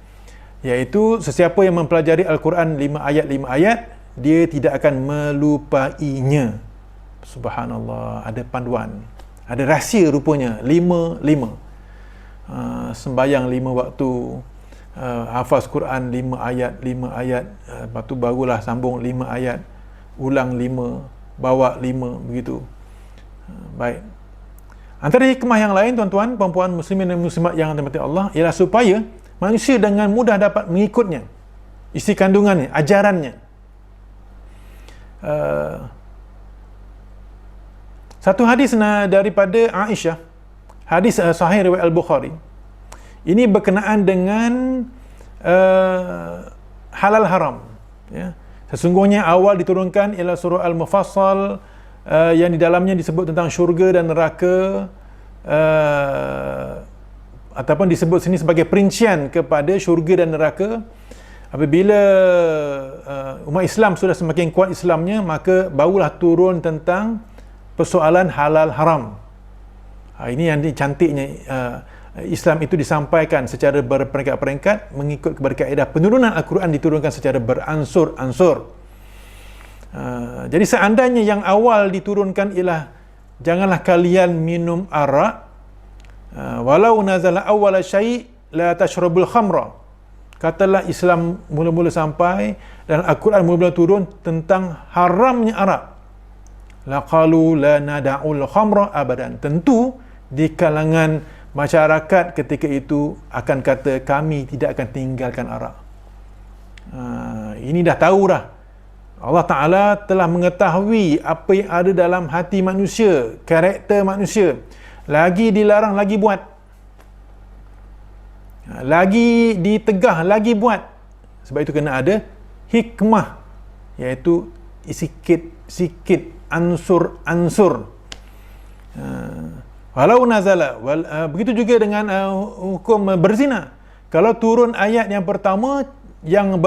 Speaker 1: iaitu sesiapa yang mempelajari Al-Quran 5 ayat, dia tidak akan melupainya. Subhanallah, ada panduan, ada rahsia rupanya. 5. Sembayang 5 waktu, hafaz Quran 5 ayat, lepas tu barulah sambung 5 ayat, ulang 5, bawa 5, begitu. Baik. Antara hikmah yang lain, tuan-tuan, puan-puan muslimin dan muslimat yang dirahmati Allah, ialah supaya manusia dengan mudah dapat mengikutnya, isi kandungannya, ajarannya. Satu hadis daripada Aisyah, hadis sahih riwayat Al-Bukhari, ini berkenaan dengan halal haram, ya. Sesungguhnya awal diturunkan ialah surah Al-Mufassal, yang di dalamnya disebut tentang syurga dan neraka, ataupun disebut sini sebagai perincian kepada syurga dan neraka. Apabila umat Islam sudah semakin kuat Islamnya, maka barulah turun tentang persoalan halal haram. Ini yang cantiknya, Islam itu disampaikan secara berperingkat-peringkat mengikut kepada kaedah penurunan Al-Quran diturunkan secara beransur-ansur. Jadi seandainya yang awal diturunkan ialah janganlah kalian minum arak, walau nazala awwala syai' la tashrabul khamra. Katalah Islam mula-mula sampai dan Al-Quran mula-mula turun tentang haramnya arak, laqalu la nada'ul khamra abadan. Tentu di kalangan masyarakat ketika itu akan kata, kami tidak akan tinggalkan arak. Ini dah tahu dah. Allah Ta'ala telah mengetahui apa yang ada dalam hati manusia, karakter manusia. Lagi dilarang, lagi buat. Lagi ditegah, lagi buat. Sebab itu kena ada hikmah, iaitu sikit-sikit, ansur-ansur. Walau nazala, begitu juga dengan hukum berzina. Kalau turun ayat yang pertama yang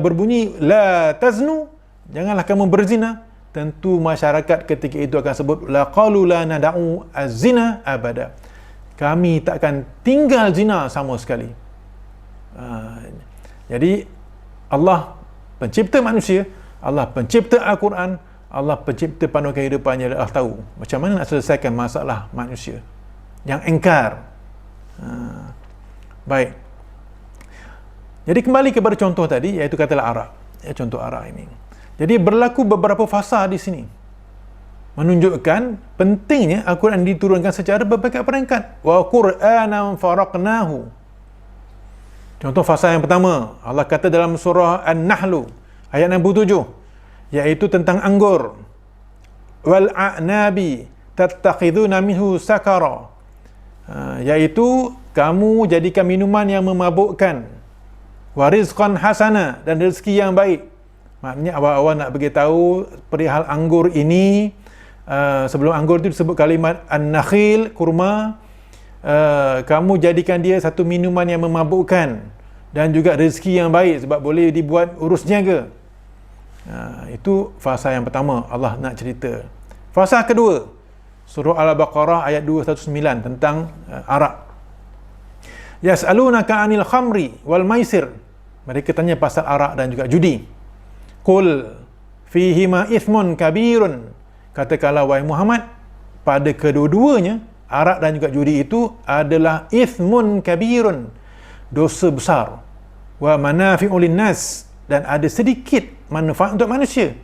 Speaker 1: berbunyi la taznu, janganlah kamu berzina, tentu masyarakat ketika itu akan sebut la qalu la nad'u az-zina abada. Kami tak akan tinggal zina sama sekali. Jadi Allah pencipta manusia, Allah pencipta Al-Quran, Allah pencipta panduan kehidupannya, Allah tahu macam mana nak selesaikan masalah manusia yang engkar. Baik. Jadi kembali kepada contoh tadi, iaitu katalah arak. Contoh arak ini. Jadi berlaku beberapa fasa di sini, menunjukkan pentingnya Al-Quran diturunkan secara berbagai peringkat. Wa Qur'anan faraqnahu. Contoh fasa yang pertama, Allah kata dalam surah An-Nahl ayat 67, iaitu tentang anggur. Wal a'nabi tattakhiduna minhu sakara. Iaitu kamu jadikan minuman yang memabukkan. Wa rizqan hasana, dan rezeki yang baik. Maknanya awal-awal nak beritahu perihal anggur ini. Sebelum anggur itu disebut kalimat an-nakhil, kurma. Kamu jadikan dia satu minuman yang memabukkan dan juga rezeki yang baik, sebab boleh dibuat urus niaga. Itu fasa yang pertama Allah nak cerita. Fasa kedua, surah Al-Baqarah ayat 209 tentang arak. Yas'alunaka 'anil khamri wal maisir. Mereka tanya pasal arak dan juga judi. Qul fihima ithmun kabirun. Katakanlah wahai Muhammad, pada kedua-duanya, arak dan juga judi itu adalah ithmun kabirun, dosa besar. Wa manafi'u linnas, dan ada sedikit manfaat untuk manusia.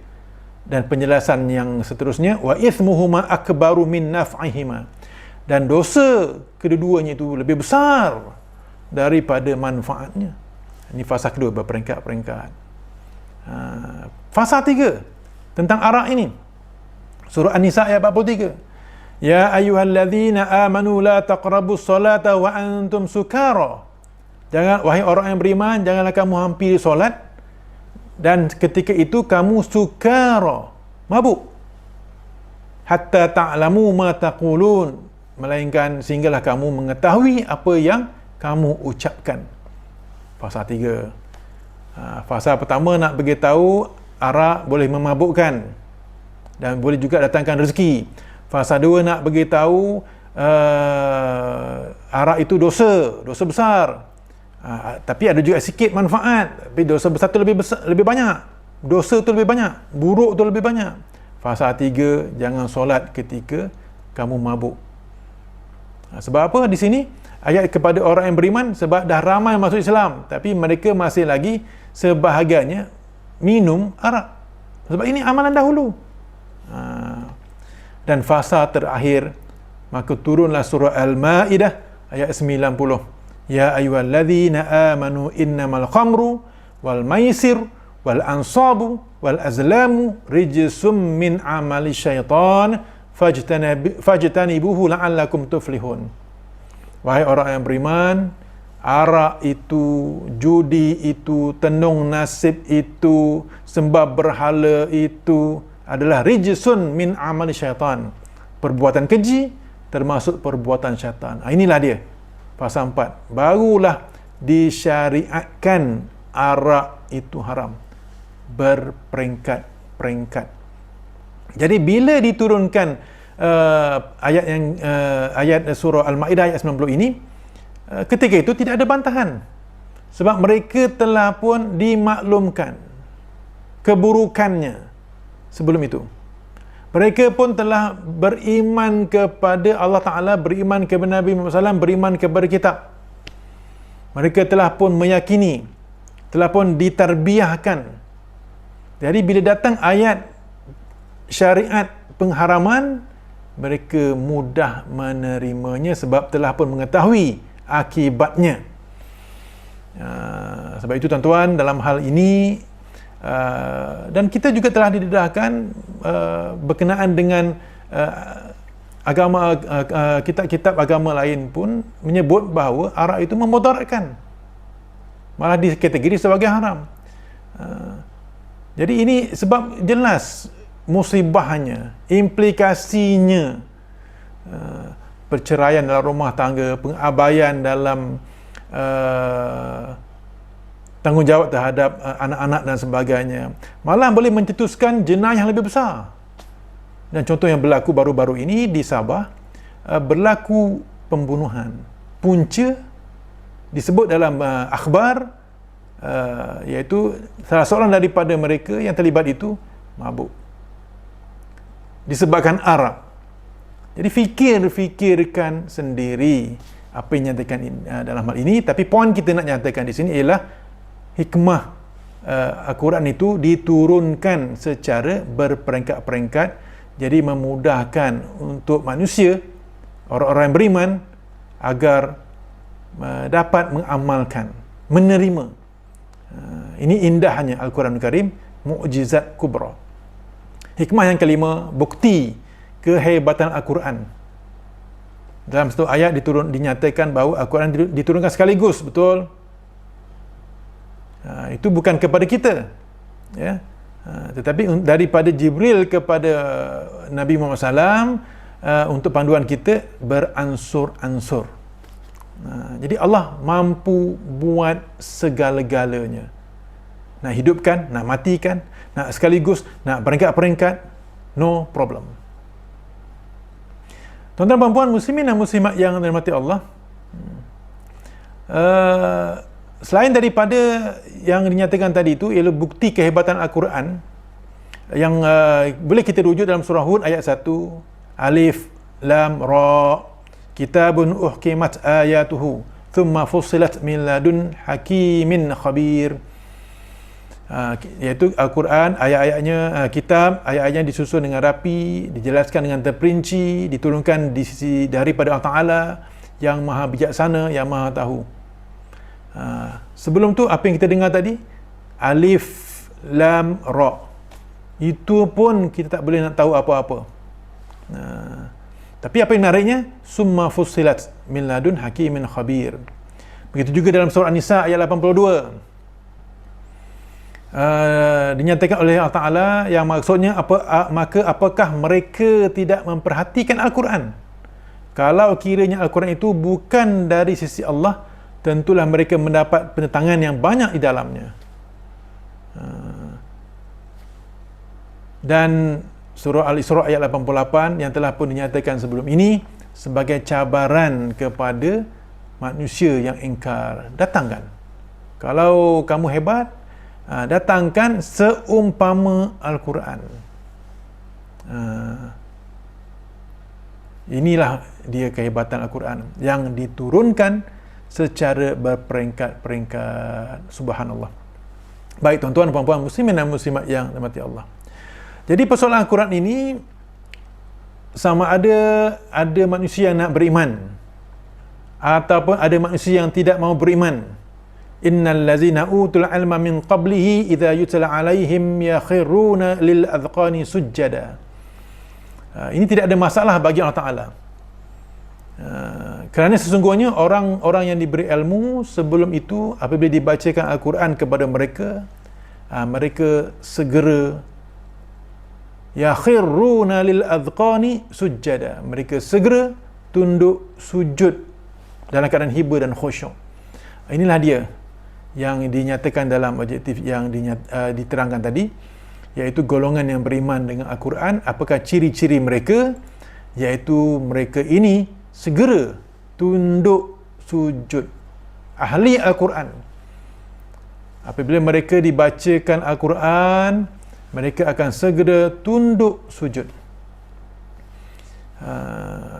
Speaker 1: Dan penjelasan yang seterusnya, wa ithmuhuma akbaru min naf'ihima, dan dosa kedua-duanya itu lebih besar daripada manfaatnya. Ini fasa kedua, berperingkat-peringkat. Fasa tiga tentang arak ini, surah An-Nisa ayat 43. Ya ayyuhalladzina amanu la taqrabus salata wa antum sukara. Jangan, wahai orang yang beriman, janganlah kamu hampiri solat dan ketika itu kamu sukara, mabuk. Hatta ta'lamu ma taqulun, melainkan sehinggalah kamu mengetahui apa yang kamu ucapkan. Fasa 3. Fasa pertama nak beritahu arak boleh memabukkan dan boleh juga datangkan rezeki. Fasa 2 nak beritahu arak itu dosa besar. Tapi ada juga sikit manfaat, tapi dosa besar tu lebih banyak. Dosa tu lebih banyak, buruk tu lebih banyak. Fasa 3, jangan solat ketika kamu mabuk. Sebab apa di sini? Ayat kepada orang yang beriman, sebab dah ramai masuk Islam tapi mereka masih lagi sebahagiannya minum arak. Sebab ini amalan dahulu. Dan fasa terakhir, maka turunlah surah Al-Ma'idah ayat 90. Ya ayyuhalladzina amanu innamal khamru wal maisir wal ansabu wal azlamu rijsum min amali syaitan fajtanibuhu la'allakum tuflihun. Wahai orang yang beriman, arak itu, judi itu, tenung nasib itu, sembah berhala itu adalah rijsun min amali syaitan, perbuatan keji termasuk perbuatan syaitan. Inilah dia fasa 4, barulah disyariatkan arak itu haram, berperingkat-peringkat. Jadi bila diturunkan ayat surah Al-Ma'idah ayat 90 ini, ketika itu tidak ada bantahan, sebab mereka telah pun dimaklumkan keburukannya sebelum itu. Mereka pun telah beriman kepada Allah Ta'ala, beriman kepada Nabi Muhammad SAW, beriman kepada kitab. Mereka telah pun meyakini, telah pun ditarbiahkan. Jadi bila datang ayat syariat pengharaman, mereka mudah menerimanya sebab telah pun mengetahui akibatnya. Sebab itu tuan-tuan, dalam hal ini dan kita juga telah didedahkan berkenaan dengan agama, kitab-kitab agama lain pun menyebut bahawa arak itu memudaratkan, malah dikategori sebagai haram. Jadi ini sebab jelas musibahnya, implikasinya, perceraian dalam rumah tangga, pengabaian dalam tanggungjawab terhadap anak-anak dan sebagainya, malah boleh mencetuskan jenayah yang lebih besar. Dan contoh yang berlaku baru-baru ini di Sabah, berlaku pembunuhan. Punca disebut dalam akhbar, iaitu salah seorang daripada mereka yang terlibat itu mabuk disebabkan arak. Jadi fikirkan sendiri apa yang nyatakan dalam hal ini. Tapi poin kita nak nyatakan di sini ialah hikmah Al-Quran itu diturunkan secara berperingkat-peringkat, jadi memudahkan untuk manusia, orang-orang yang beriman, agar dapat mengamalkan, menerima. Ini indahnya Al-Quran Karim, mukjizat kubra. Hikmah yang kelima, bukti kehebatan Al-Quran. Dalam satu ayat dinyatakan bahawa Al-Quran diturunkan sekaligus, betul? Itu bukan kepada kita, ya, tetapi daripada Jibril kepada Nabi Muhammad SAW, untuk panduan kita beransur-ansur. Jadi Allah mampu buat segala-galanya. Nak hidupkan, nak matikan, nak sekaligus, nak peringkat-peringkat, no problem. Tuan-tuan dan puan, muslimin dan muslimat yang dirahmati Allah, selain daripada yang dinyatakan tadi itu, ialah bukti kehebatan Al-Quran yang boleh kita rujuk dalam surah Hud ayat 1, Alif Lam Ra, kitabun uhkimat ayatuhu thumma fussilat min ladun hakimin khabir. Iaitu Al-Quran, ayat-ayatnya, kitab, ayat-ayatnya disusun dengan rapi, dijelaskan dengan terperinci, diturunkan di sisi daripada Allah Ta'ala yang maha bijaksana, yang maha tahu. Sebelum tu apa yang kita dengar tadi, Alif Lam Ra, itu pun kita tak boleh nak tahu apa-apa. Tapi apa yang menariknya, summa fussilat min ladun hakimin khabir. Begitu juga dalam surah An-Nisa ayat 82, dinyatakan oleh Allah Ta'ala yang maksudnya maka apakah mereka tidak memperhatikan Al-Quran? Kalau kiranya Al-Quran itu bukan dari sisi Allah, tentulah mereka mendapat penentangan yang banyak di dalamnya. Dan surah Al-Isra ayat 88 yang telah pun dinyatakan sebelum ini sebagai cabaran kepada manusia yang ingkar. Datangkan, kalau kamu hebat, datangkan seumpama Al-Quran. Inilah dia kehebatan Al-Quran yang diturunkan secara berperingkat-peringkat. Subhanallah. Baik tuan-tuan dan puan-puan muslimin dan muslimat yang dirahmati Allah. Jadi persoalan Al-Quran ini, sama ada manusia yang nak beriman ataupun ada manusia yang tidak mahu beriman. Innal ladzina utul ilma min qablihi idza yutla alaihim yakhiruna lil adqani sujjada. Ini tidak ada masalah bagi Allah Ta'ala. Kerana sesungguhnya orang-orang yang diberi ilmu sebelum itu, apabila dibacakan Al-Quran kepada mereka, mereka segera yakhiruna lil adqani sujjada, mereka segera tunduk sujud dalam keadaan hibur dan khusyuk. Inilah dia yang dinyatakan dalam adjektif yang diterangkan tadi, iaitu golongan yang beriman dengan Al-Quran. Apakah ciri-ciri mereka? Iaitu mereka ini segera tunduk sujud. Ahli Al-Quran, apabila mereka dibacakan Al-Quran, mereka akan segera tunduk sujud.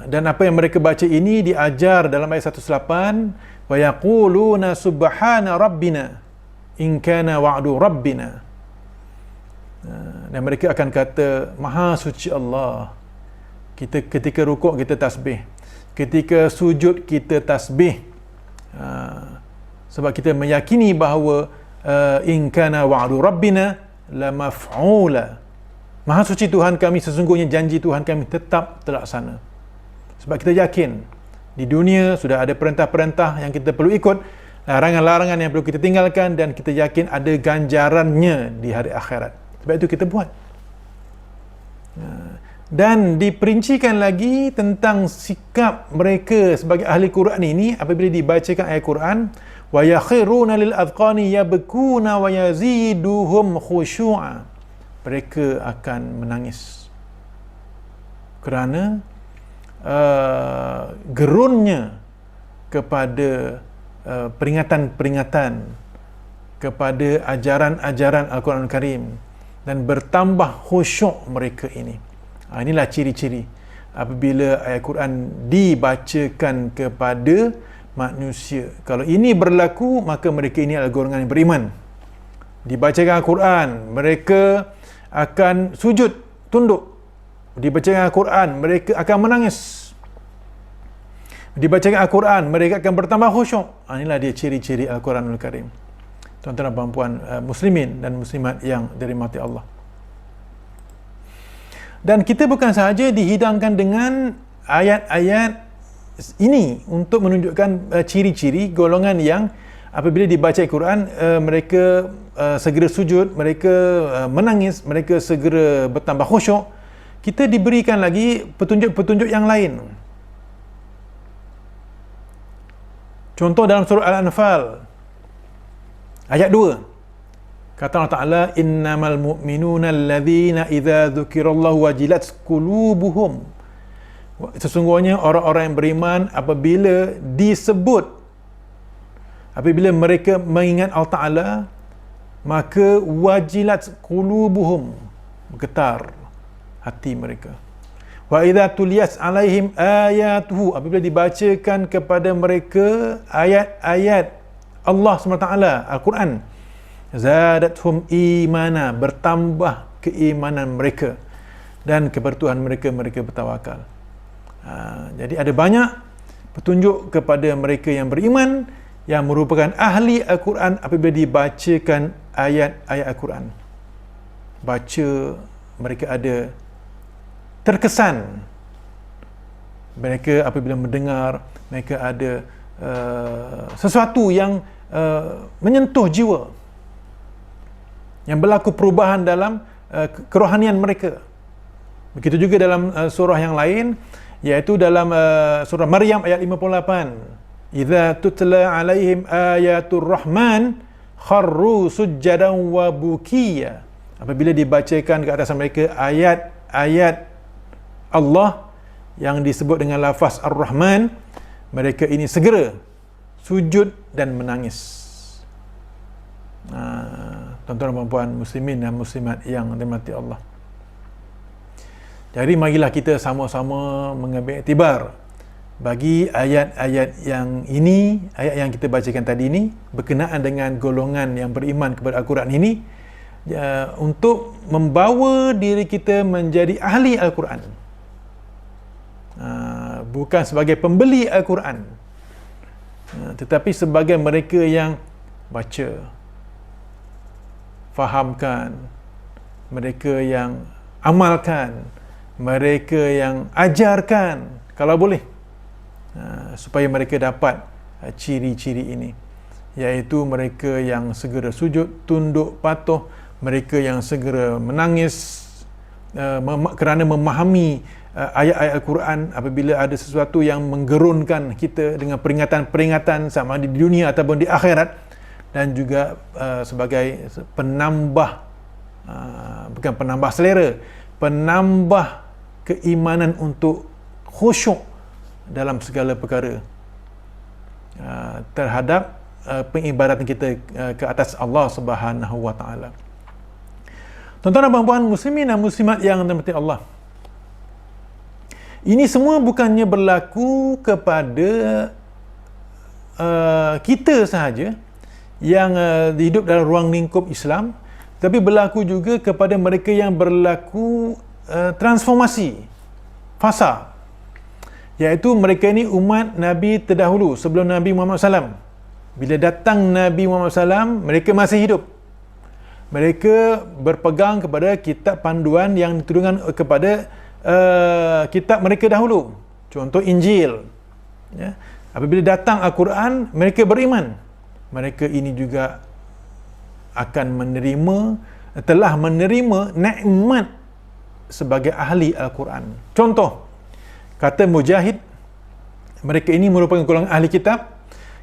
Speaker 1: Dan apa yang mereka baca ini diajar dalam ayat 108, wa yaquluna subhana rabbina in kana wa'du rabbina. Dan mereka akan kata, maha suci Allah, Kita ketika rukuk kita tasbih, ketika sujud kita tasbih. Sebab kita meyakini bahawa in kana wa'du rabbina la maf'ula. Maha suci Tuhan kami, sesungguhnya janji Tuhan kami tetap terlaksana. Sebab kita yakin di dunia sudah ada perintah-perintah yang kita perlu ikut, larangan-larangan yang perlu kita tinggalkan, dan kita yakin ada ganjarannya di hari akhirat. Sebab itu kita buat. Dan diperincikan lagi tentang sikap mereka sebagai ahli Quran ini apabila dibacakan ayat Quran, wa yakhiruna lil adqani yabkuna wa yaziduhum khushu'a. Mereka akan menangis kerana gerunnya kepada peringatan-peringatan, kepada ajaran-ajaran Al-Quran Al-Karim, dan bertambah khusyuk mereka ini. Inilah ciri-ciri apabila ayat Quran dibacakan kepada manusia. Kalau ini berlaku, maka mereka ini adalah golongan yang beriman. Dibacakan Al-Quran, mereka akan sujud, tunduk. Dibacakan Al-Quran, mereka akan menangis. Dibacakan Al-Quran, mereka akan bertambah khusyuk. Inilah dia ciri-ciri Al-Quran Al-Karim. Tuan-tuan dan puan-puan muslimin dan muslimat yang dirahmati Allah. Dan kita bukan sahaja dihidangkan dengan ayat-ayat ini untuk menunjukkan ciri-ciri golongan yang apabila dibaca Al-Quran mereka segera sujud, mereka menangis, mereka segera bertambah khusyuk. Kita diberikan lagi petunjuk-petunjuk yang lain. Contoh dalam surah Al-Anfal ayat 2. Kata Allah Ta'ala, innamal mu'minuna alladhina idza dzukirallahu wajilat qulubuhum. Sesungguhnya orang-orang yang beriman apabila mereka mengingat Allah Ta'ala, maka wajilat qulubuhum, getar hati mereka. Wa idza tuliyat alaihim ayatuhu, apabila dibacakan kepada mereka ayat-ayat Allah SWT, Al-Quran, zadathum imana, bertambah keimanan mereka, dan kepada Tuhan mereka bertawakal. Jadi ada banyak petunjuk kepada mereka yang beriman, yang merupakan ahli Al-Quran apabila dibacakan ayat-ayat Al-Quran. Baca, mereka ada terkesan. Mereka apabila mendengar, mereka ada sesuatu yang menyentuh jiwa, yang berlaku perubahan dalam kerohanian mereka. Begitu juga dalam surah yang lain, iaitu dalam surah Maryam ayat 58. Idza tutla alaihim ayatul rahman kharru sujjadan wa bukiya. Apabila dibacakan ke atas mereka ayat-ayat Allah yang disebut dengan lafaz Ar-Rahman, mereka ini segera sujud dan menangis. Tuan-tuan dan puan muslimin dan muslimat yang dirahmati Allah. Jadi marilah kita sama-sama mengambil iktibar bagi ayat-ayat yang ini, ayat yang kita bacakan tadi ini berkenaan dengan golongan yang beriman kepada Al-Quran ini, untuk membawa diri kita menjadi ahli Al-Quran, bukan sebagai pembeli Al-Quran, tetapi sebagai mereka yang baca, fahamkan, mereka yang amalkan, mereka yang ajarkan kalau boleh, supaya mereka dapat ciri-ciri ini, iaitu mereka yang segera sujud, tunduk, patuh, mereka yang segera menangis kerana memahami ayat-ayat Al-Quran apabila ada sesuatu yang menggerunkan kita dengan peringatan-peringatan sama di dunia ataupun di akhirat, dan juga sebagai penambah, bukan penambah selera, penambah keimanan untuk khusyuk dalam segala perkara terhadap pengibadatan kita ke atas Allah Subhanahu wa Ta'ala. Tuan-tuan dan puan muslimin dan muslimat yang dirahmati Allah, ini semua bukannya berlaku kepada kita sahaja yang hidup dalam ruang lingkup Islam, tapi berlaku juga kepada mereka yang berlaku transformasi fasa, iaitu mereka ini umat Nabi terdahulu sebelum Nabi Muhammad SAW. Bila datang Nabi Muhammad SAW, mereka masih hidup. Mereka berpegang kepada kitab panduan yang diturunkan kepada kitab mereka dahulu. Contoh Injil. Ya. Apabila datang Al-Quran, mereka beriman. Mereka ini juga akan telah menerima nikmat sebagai ahli Al-Quran. Contoh, kata Mujahid, mereka ini merupakan golongan ahli kitab.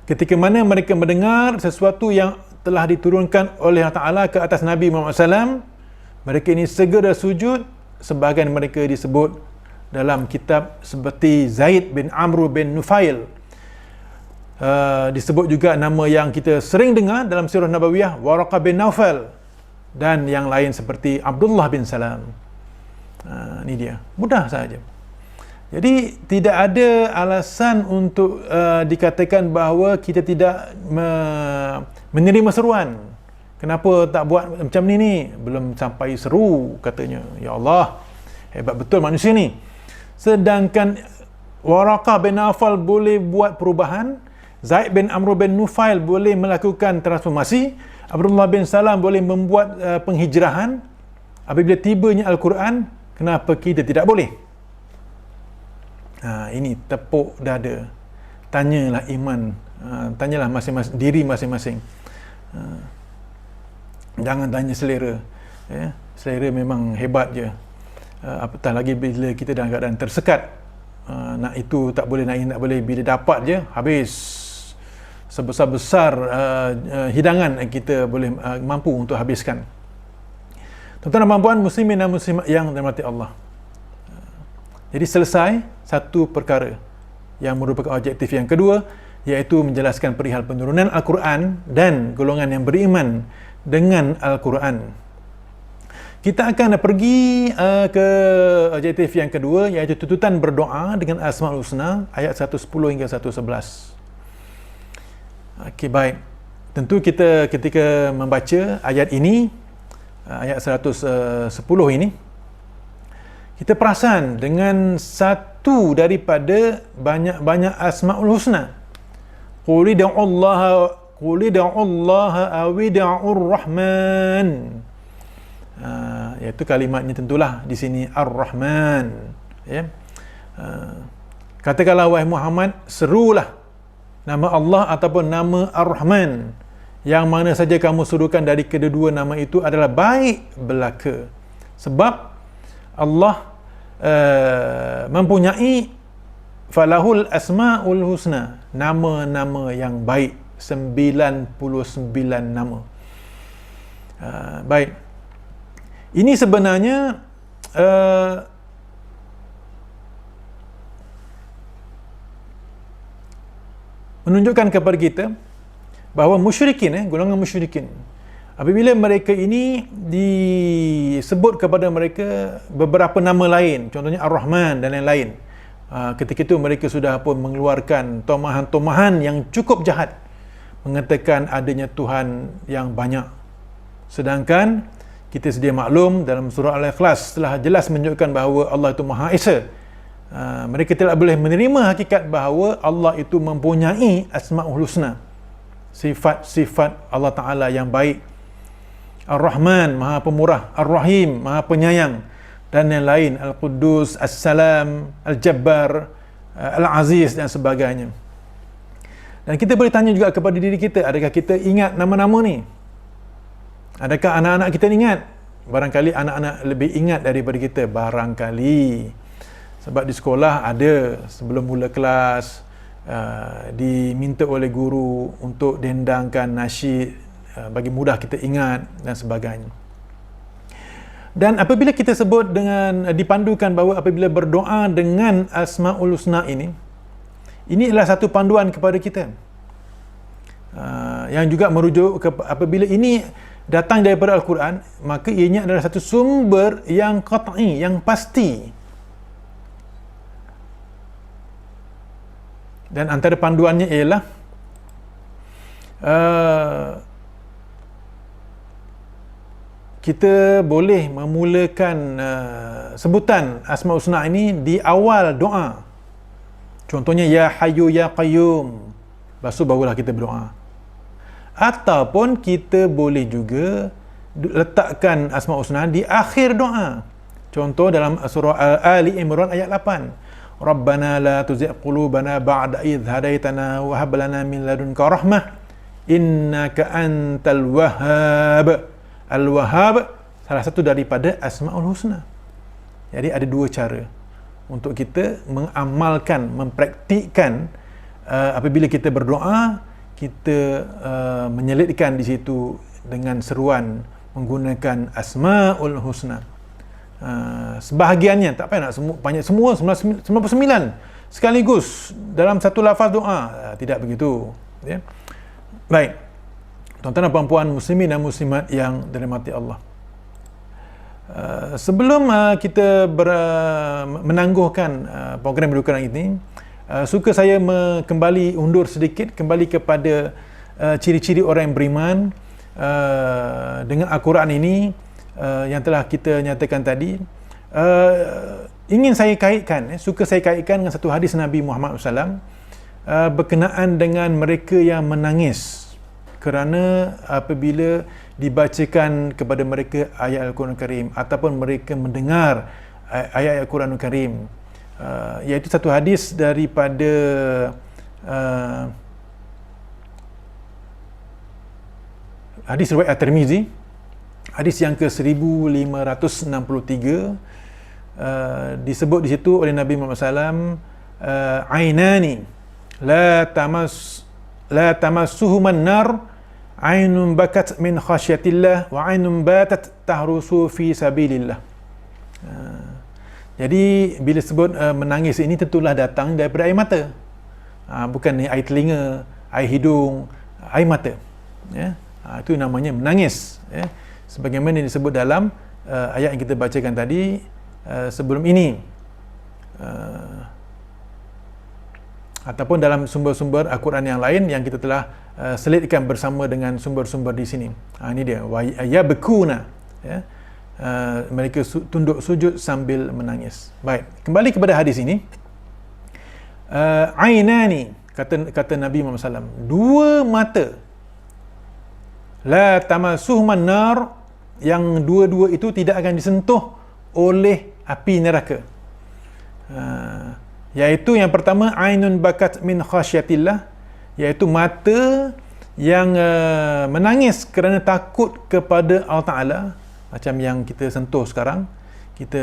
Speaker 1: Ketika mana mereka mendengar sesuatu yang telah diturunkan oleh Allah Ta'ala ke atas Nabi Muhammad SAW, mereka ini segera sujud. Sebahagian mereka disebut dalam kitab seperti Zaid bin Amr bin Nufail. Disebut juga nama yang kita sering dengar dalam sirah Nabawiyah, Waraqah bin Naufal, dan yang lain seperti Abdullah bin Salam. Ini dia, mudah saja. Jadi tidak ada alasan untuk dikatakan bahawa kita tidak menerima seruan. Kenapa tak buat macam ni? Belum sampai seru, katanya. Ya Allah, hebat betul manusia ni. Sedangkan Waraqah bin Naufal boleh buat perubahan, Zaid bin Amr bin Nufail boleh melakukan transformasi, Abdullah bin Salam boleh membuat penghijrahan. Apabila tibanya Al-Quran, kenapa kita tidak boleh? Ini tepuk dada. Tanyalah iman, tanyalah diri masing-masing. Jangan tanya selera. Ya, selera memang hebat je. Apatah lagi bila kita dalam keadaan tersekat. Nak itu tak boleh, nak ini tak boleh. Bila dapat je, habis. Sebesar-besar hidangan kita boleh mampu untuk habiskan. Tuan-tuan dan puan-puan, muslimin dan muslimat yang dirahmati Allah. Jadi selesai satu perkara yang merupakan objektif yang kedua, iaitu menjelaskan perihal penurunan Al-Quran dan golongan yang beriman dengan Al-Quran. Kita akan pergi ke objektif yang kedua, iaitu tuntutan berdoa dengan Asmaul Husna, ayat 110 hingga 111. Okey, baik. Tentu kita ketika membaca ayat ini, ayat 110 ini, kita perasan dengan satu daripada banyak-banyak Asmaul Husna. Qul id'ullaha awid'ur rahman. Iaitu kalimatnya tentulah di sini Ar-Rahman. Ya. Katakanlah wahai Muhammad, serulah nama Allah ataupun nama Ar-Rahman, yang mana saja kamu suruhkan dari kedua nama itu adalah baik belaka. Sebab Allah mempunyai falahul asmaul husna, nama-nama yang baik, 99 nama. Baik. Ini sebenarnya menunjukkan kepada kita bahawa musyrikin, golongan musyrikin, apabila mereka ini disebut kepada mereka beberapa nama lain, contohnya Ar-Rahman dan lain-lain, ketika itu mereka sudah pun mengeluarkan tomahan-tomahan yang cukup jahat, mengatakan adanya Tuhan yang banyak. Sedangkan kita sedia maklum dalam surah Al-Ikhlas telah jelas menunjukkan bahawa Allah itu Maha Esa. Mereka tidak boleh menerima hakikat bahawa Allah itu mempunyai Asmaul Husna, sifat-sifat Allah Ta'ala yang baik. Ar-Rahman, Maha Pemurah, Ar-Rahim, Maha Penyayang, dan yang lain, Al-Quddus, As-Salam, Al-Jabbar, Al-Aziz dan sebagainya. Dan kita boleh tanya juga kepada diri kita, adakah kita ingat nama-nama ni? Adakah anak-anak kita ingat? Barangkali anak-anak lebih ingat daripada kita, barangkali. Sebab di sekolah ada, sebelum mula kelas, diminta oleh guru untuk dendangkan nasyid, bagi mudah kita ingat dan sebagainya. Dan apabila kita sebut dengan, dipandukan bahawa apabila berdoa dengan Asmaul Husna ini adalah satu panduan kepada kita, yang juga merujuk ke apabila ini datang daripada Al-Quran, maka ianya adalah satu sumber yang qat'i, yang pasti. Dan antara panduannya ialah kita boleh memulakan sebutan Asmaul Husna ini di awal doa. Contohnya ya Hayyu ya Qayyum. Lepas tu barulah kita berdoa. Ataupun kita boleh juga letakkan Asmaul Husna di akhir doa. Contoh dalam surah Ali Imran ayat 8. Rabbana la tuzigh qulubana ba'da idh hadaitana wa hab lana min ladunka rahmah innaka antal wahhab. Al-Wahhab salah satu daripada Asmaul Husna. Jadi ada dua cara untuk kita mengamalkan, mempraktikkan apabila kita berdoa, kita menyelitkan di situ dengan seruan menggunakan Asmaul Husna. Sebahagiannya, tak payah nak banyak semua 99 sekaligus dalam satu lafaz doa, tidak begitu, ya. Baik, tuan-tuan dan puan-puan muslimin dan muslimat yang dirahmati Allah, sebelum kita menangguhkan program Al-Quran ini, suka saya kembali undur sedikit kembali kepada ciri-ciri orang yang beriman dengan Al-Quran ini yang telah kita nyatakan tadi. Ingin saya kaitkan, suka saya kaitkan dengan satu hadis Nabi Muhammad SAW berkenaan dengan mereka yang menangis kerana apabila dibacakan kepada mereka ayat Al-Quran Karim ataupun mereka mendengar ayat Al-Quran Karim, iaitu satu hadis daripada hadis riwayat At-Tirmizi, hadis yang ke-1563, disebut di situ oleh Nabi Muhammad SAW, ainani la tamassuhuman nar, ainun bakat min khasyatillah wa ainun batat tahrusu fi sabilillah. Jadi bila sebut menangis ini tentulah datang daripada air mata, bukan air telinga, air hidung, air mata, ya. Itu namanya menangis, ya. Sebagaimana disebut dalam ayat yang kita bacakan tadi sebelum ini, ataupun dalam sumber-sumber Al-Quran yang lain yang kita telah selitkan bersama dengan sumber-sumber di sini. Ini dia, wa yabkuna, ya. Mereka tunduk sujud sambil menangis. Baik, kembali kepada hadis ini. Ainani, kata Nabi Muhammad SAW, dua mata, la tamassuhuman nar, yang dua-dua itu tidak akan disentuh oleh api neraka. Iaitu yang pertama, ainun bakat min khasyatillah, iaitu mata yang menangis kerana takut kepada Allah Ta'ala, macam yang kita sentuh sekarang, kita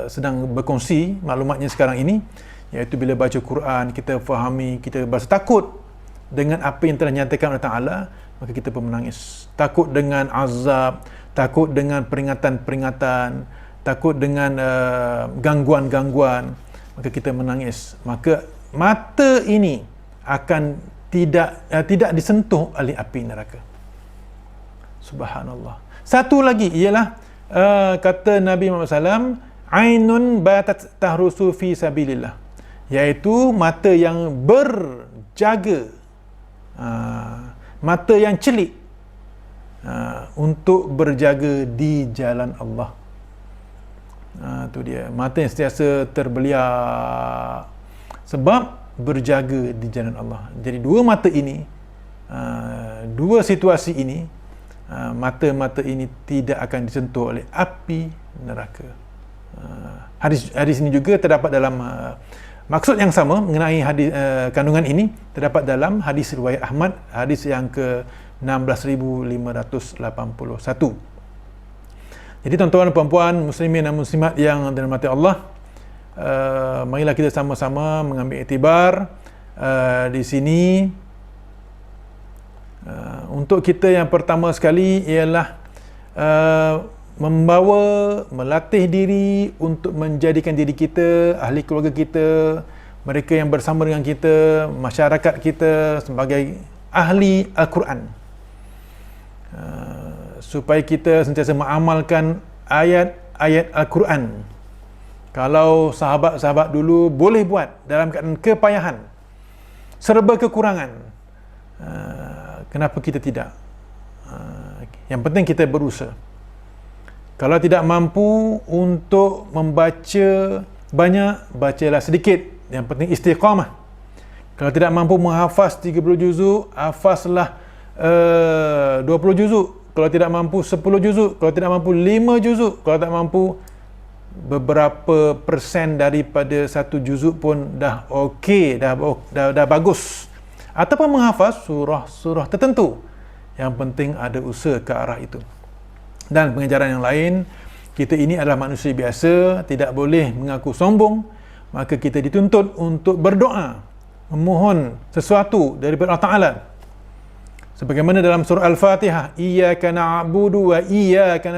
Speaker 1: sedang berkongsi maklumatnya sekarang ini, iaitu bila baca Quran, kita fahami, kita berasa takut dengan apa yang telah nyatakan Allah Ta'ala, maka kita pun menangis. Takut dengan azab, takut dengan peringatan-peringatan, takut dengan gangguan-gangguan, maka kita menangis. Maka mata ini akan tidak disentuh oleh api neraka. Subhanallah. Satu lagi ialah kata Nabi Muhammad SAW, ainun batat tahrusu fi sabilillah, iaitu mata yang berjaga, mata yang celik untuk berjaga di jalan Allah. Itu dia, mata yang sentiasa terbeliak sebab berjaga di jalan Allah. Jadi dua mata ini, dua situasi ini, mata-mata ini tidak akan disentuh oleh api neraka. Hadis ini juga terdapat dalam maksud yang sama mengenai hadis, kandungan ini terdapat dalam hadis riwayat Ahmad, hadis yang ke 16,581. Jadi tuan-tuan dan puan-puan muslimin dan muslimat yang dirahmati Allah, marilah kita sama-sama mengambil iktibar di sini. Untuk kita yang pertama sekali ialah melatih diri untuk menjadikan diri kita, ahli keluarga kita, mereka yang bersama dengan kita, masyarakat kita sebagai ahli Al-Quran, supaya kita sentiasa mengamalkan ayat-ayat Al-Quran. Kalau sahabat-sahabat dulu boleh buat dalam keadaan kepayahan, serba kekurangan, kenapa kita tidak? Yang penting kita berusaha. Kalau tidak mampu untuk membaca banyak, bacalah sedikit. Yang penting istiqamah. Kalau tidak mampu menghafaz 30 juzuk, hafazlah 20 juzuk. Kalau tidak mampu 10 juzuk. Kalau tidak mampu 5 juzuk. Kalau tak mampu beberapa persen daripada satu juzuk pun dah okey, dah bagus. Ataupun menghafaz surah-surah tertentu. Yang penting ada usaha ke arah itu. Dan pengajaran yang lain, kita ini adalah manusia biasa, tidak boleh mengaku sombong, maka kita dituntut untuk berdoa, memohon sesuatu daripada Allah Ta'ala. Sebagaimana dalam surah Al-Fatihah, Iyyaka na'budu wa iyyaka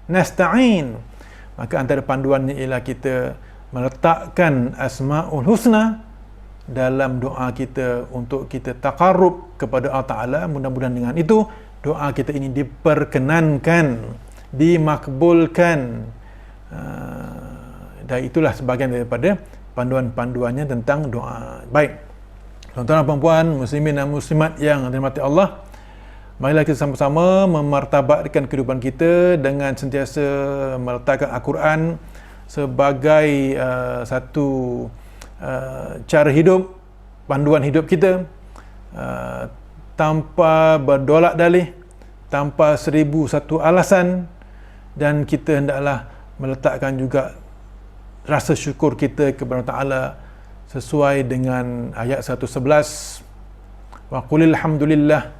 Speaker 1: nasta'in. Maka antara panduannya ialah kita meletakkan Asma'ul Husna dalam doa kita untuk kita taqarrub kepada Allah Ta'ala. Mudah-mudahan dengan itu doa kita ini diperkenankan, dimakbulkan, dan itulah sebahagian daripada panduan-panduannya tentang doa. Baik, tuan-tuan dan puan-puan, muslimin dan muslimat yang dirahmati Allah, marilah kita sama-sama memartabatkan kehidupan kita dengan sentiasa meletakkan Al-Quran sebagai satu cara hidup, panduan hidup kita, tanpa berdolak dalih, tanpa 1001 alasan, dan kita hendaklah meletakkan juga rasa syukur kita kepada Allah Ta'ala sesuai dengan ayat 111, wa qulil hamdulillah,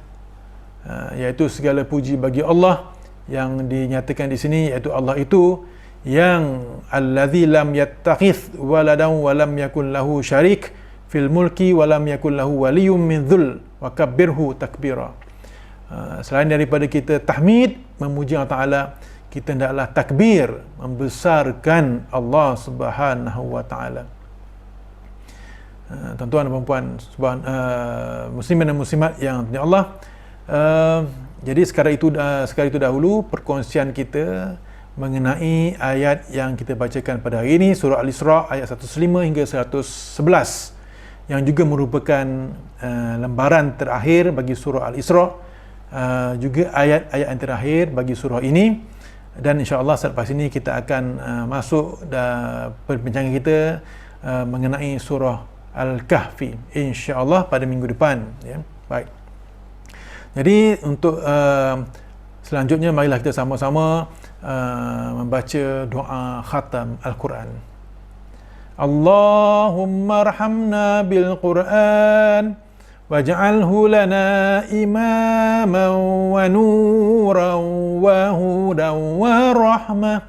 Speaker 1: iaitu segala puji bagi Allah. Yang dinyatakan di sini iaitu Allah itu yang allazi lam yattakhidh waladan wa lam yakul lahu syarik fil mulki wa lam yakul lahu waliyyun min dhul wa kabbirhu takbira. Selain daripada kita tahmid, memuji Allah Ta'ala, kita hendaklah takbir, membesarkan Allah Subhanahu wa Ta'ala. Tuan-tuan dan puan-puan, muslimin dan muslimat yang dirahmati Allah, jadi sekadar itu dahulu perkongsian kita mengenai ayat yang kita bacakan pada hari ini, surah Al-Isra ayat 105 hingga 111, yang juga merupakan lembaran terakhir bagi surah Al-Isra, juga ayat-ayat yang terakhir bagi surah ini. Dan insya-Allah selepas ini kita akan masuk perbincangan kita mengenai surah Al-Kahfi, insya-Allah pada minggu depan, ya. Baik. Jadi untuk selanjutnya, marilah kita sama-sama membaca doa khatam Al-Quran. Allahumma arhamna bil Quran waj'alhu lana imaman wa nuran wa hudan wa rahmah.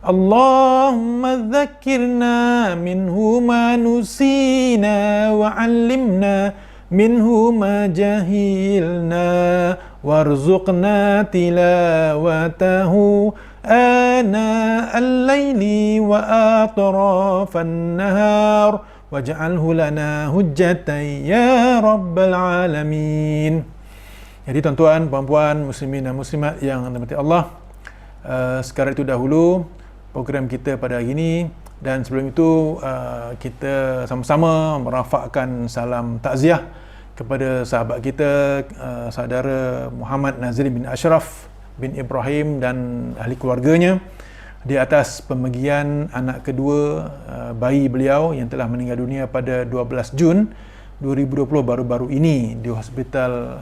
Speaker 1: Allahumma dzakkirna minhu ma nusina wa 'allimna minhu ma jahilna warzuqna tilawatahu ana al-laili wa atrafan nahar waj'alhu lana hujjatan ya rabbal alamin. Jadi tuan-tuan, puan-puan, muslimin dan muslimat yang dirahmati Allah, sekarang itu dahulu program kita pada hari ini, dan sebelum itu kita sama-sama merafakkan salam takziah kepada sahabat kita, saudara Muhammad Nazri bin Ashraf bin Ibrahim dan ahli keluarganya di atas pemergian anak kedua bayi beliau yang telah meninggal dunia pada 12 Jun 2020 baru-baru ini di Hospital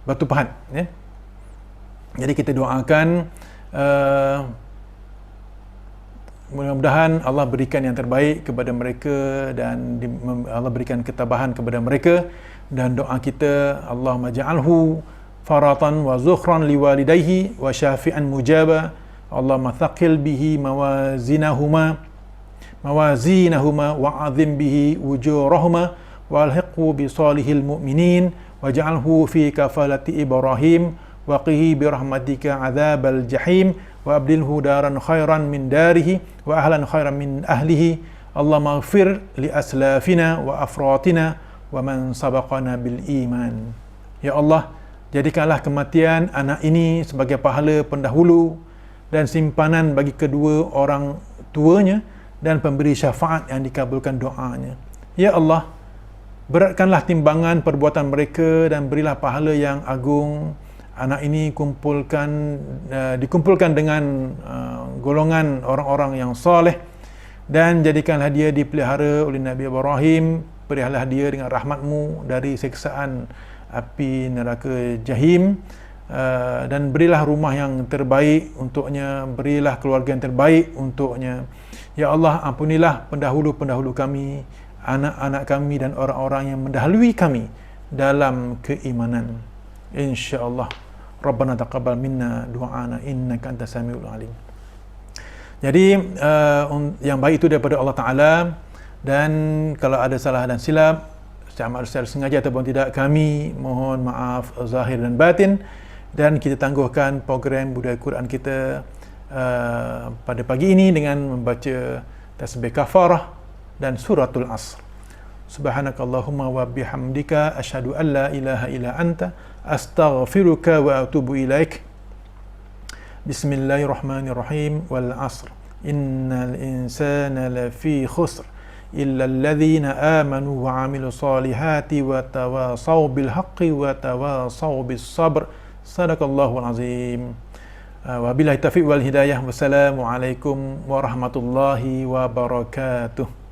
Speaker 1: Batu Pahat, ya. Jadi kita doakan mudah-mudahan Allah berikan yang terbaik kepada mereka dan Allah berikan ketabahan kepada mereka, dan doa kita, Allahumma ja'alhu faratan wa zukhran liwalidayhi wa syafi'an mujaba. Allahumma thaqil bihi mawazinahuma wa azim bihi ujurahuma wa alhiqhu bi salihil mu'minin waj'alhu fi kafalati Ibrahim wa qihi bi rahmatika adzabal jahim wa abdilhu daran khairan min darihi wa ahlan khairan min ahlihi. Allahumma ighfir li aslafina wa afratina wa man sabaqana bil iman. Ya Allah, jadikanlah kematian anak ini sebagai pahala pendahulu dan simpanan bagi kedua orang tuanya dan pemberi syafaat yang dikabulkan doanya. Ya Allah, beratkanlah timbangan perbuatan mereka dan berilah pahala yang agung anak ini dikumpulkan dengan golongan orang-orang yang soleh, dan jadikanlah dia dipelihara oleh Nabi Ibrahim. Peliharalah dia dengan rahmatmu dari siksaan api neraka jahim, dan berilah rumah yang terbaik untuknya, berilah keluarga yang terbaik untuknya. Ya Allah, ampunilah pendahulu-pendahulu kami, anak-anak kami dan orang-orang yang mendahului kami dalam keimanan. InsyaAllah. Rabbana taqabbal minna du'ana innaka antas samiul alim. Jadi yang baik itu daripada Allah Ta'ala, dan kalau ada salah dan silap secara sengaja ataupun tidak, kami mohon maaf zahir dan batin. Dan kita tangguhkan program Budaya Quran kita pada pagi ini dengan membaca tasbih kafarah dan suratul Asr. Subhanakallahumma wa bihamdika asyhadu an la ilaha illa anta astaghfiruka wa atubu ilaik. Bismillahirrahmanirrahim. Wal 'asr innal insana lafi khusr illa alladhina amanu wa 'amilus solihati wa tawasaw bil haqqi wa tawasaw bis sabr. Sadaqallahul azim. Wabillahi taufiq wal hidayah. Wassalamualaikum warahmatullahi wabarakatuh.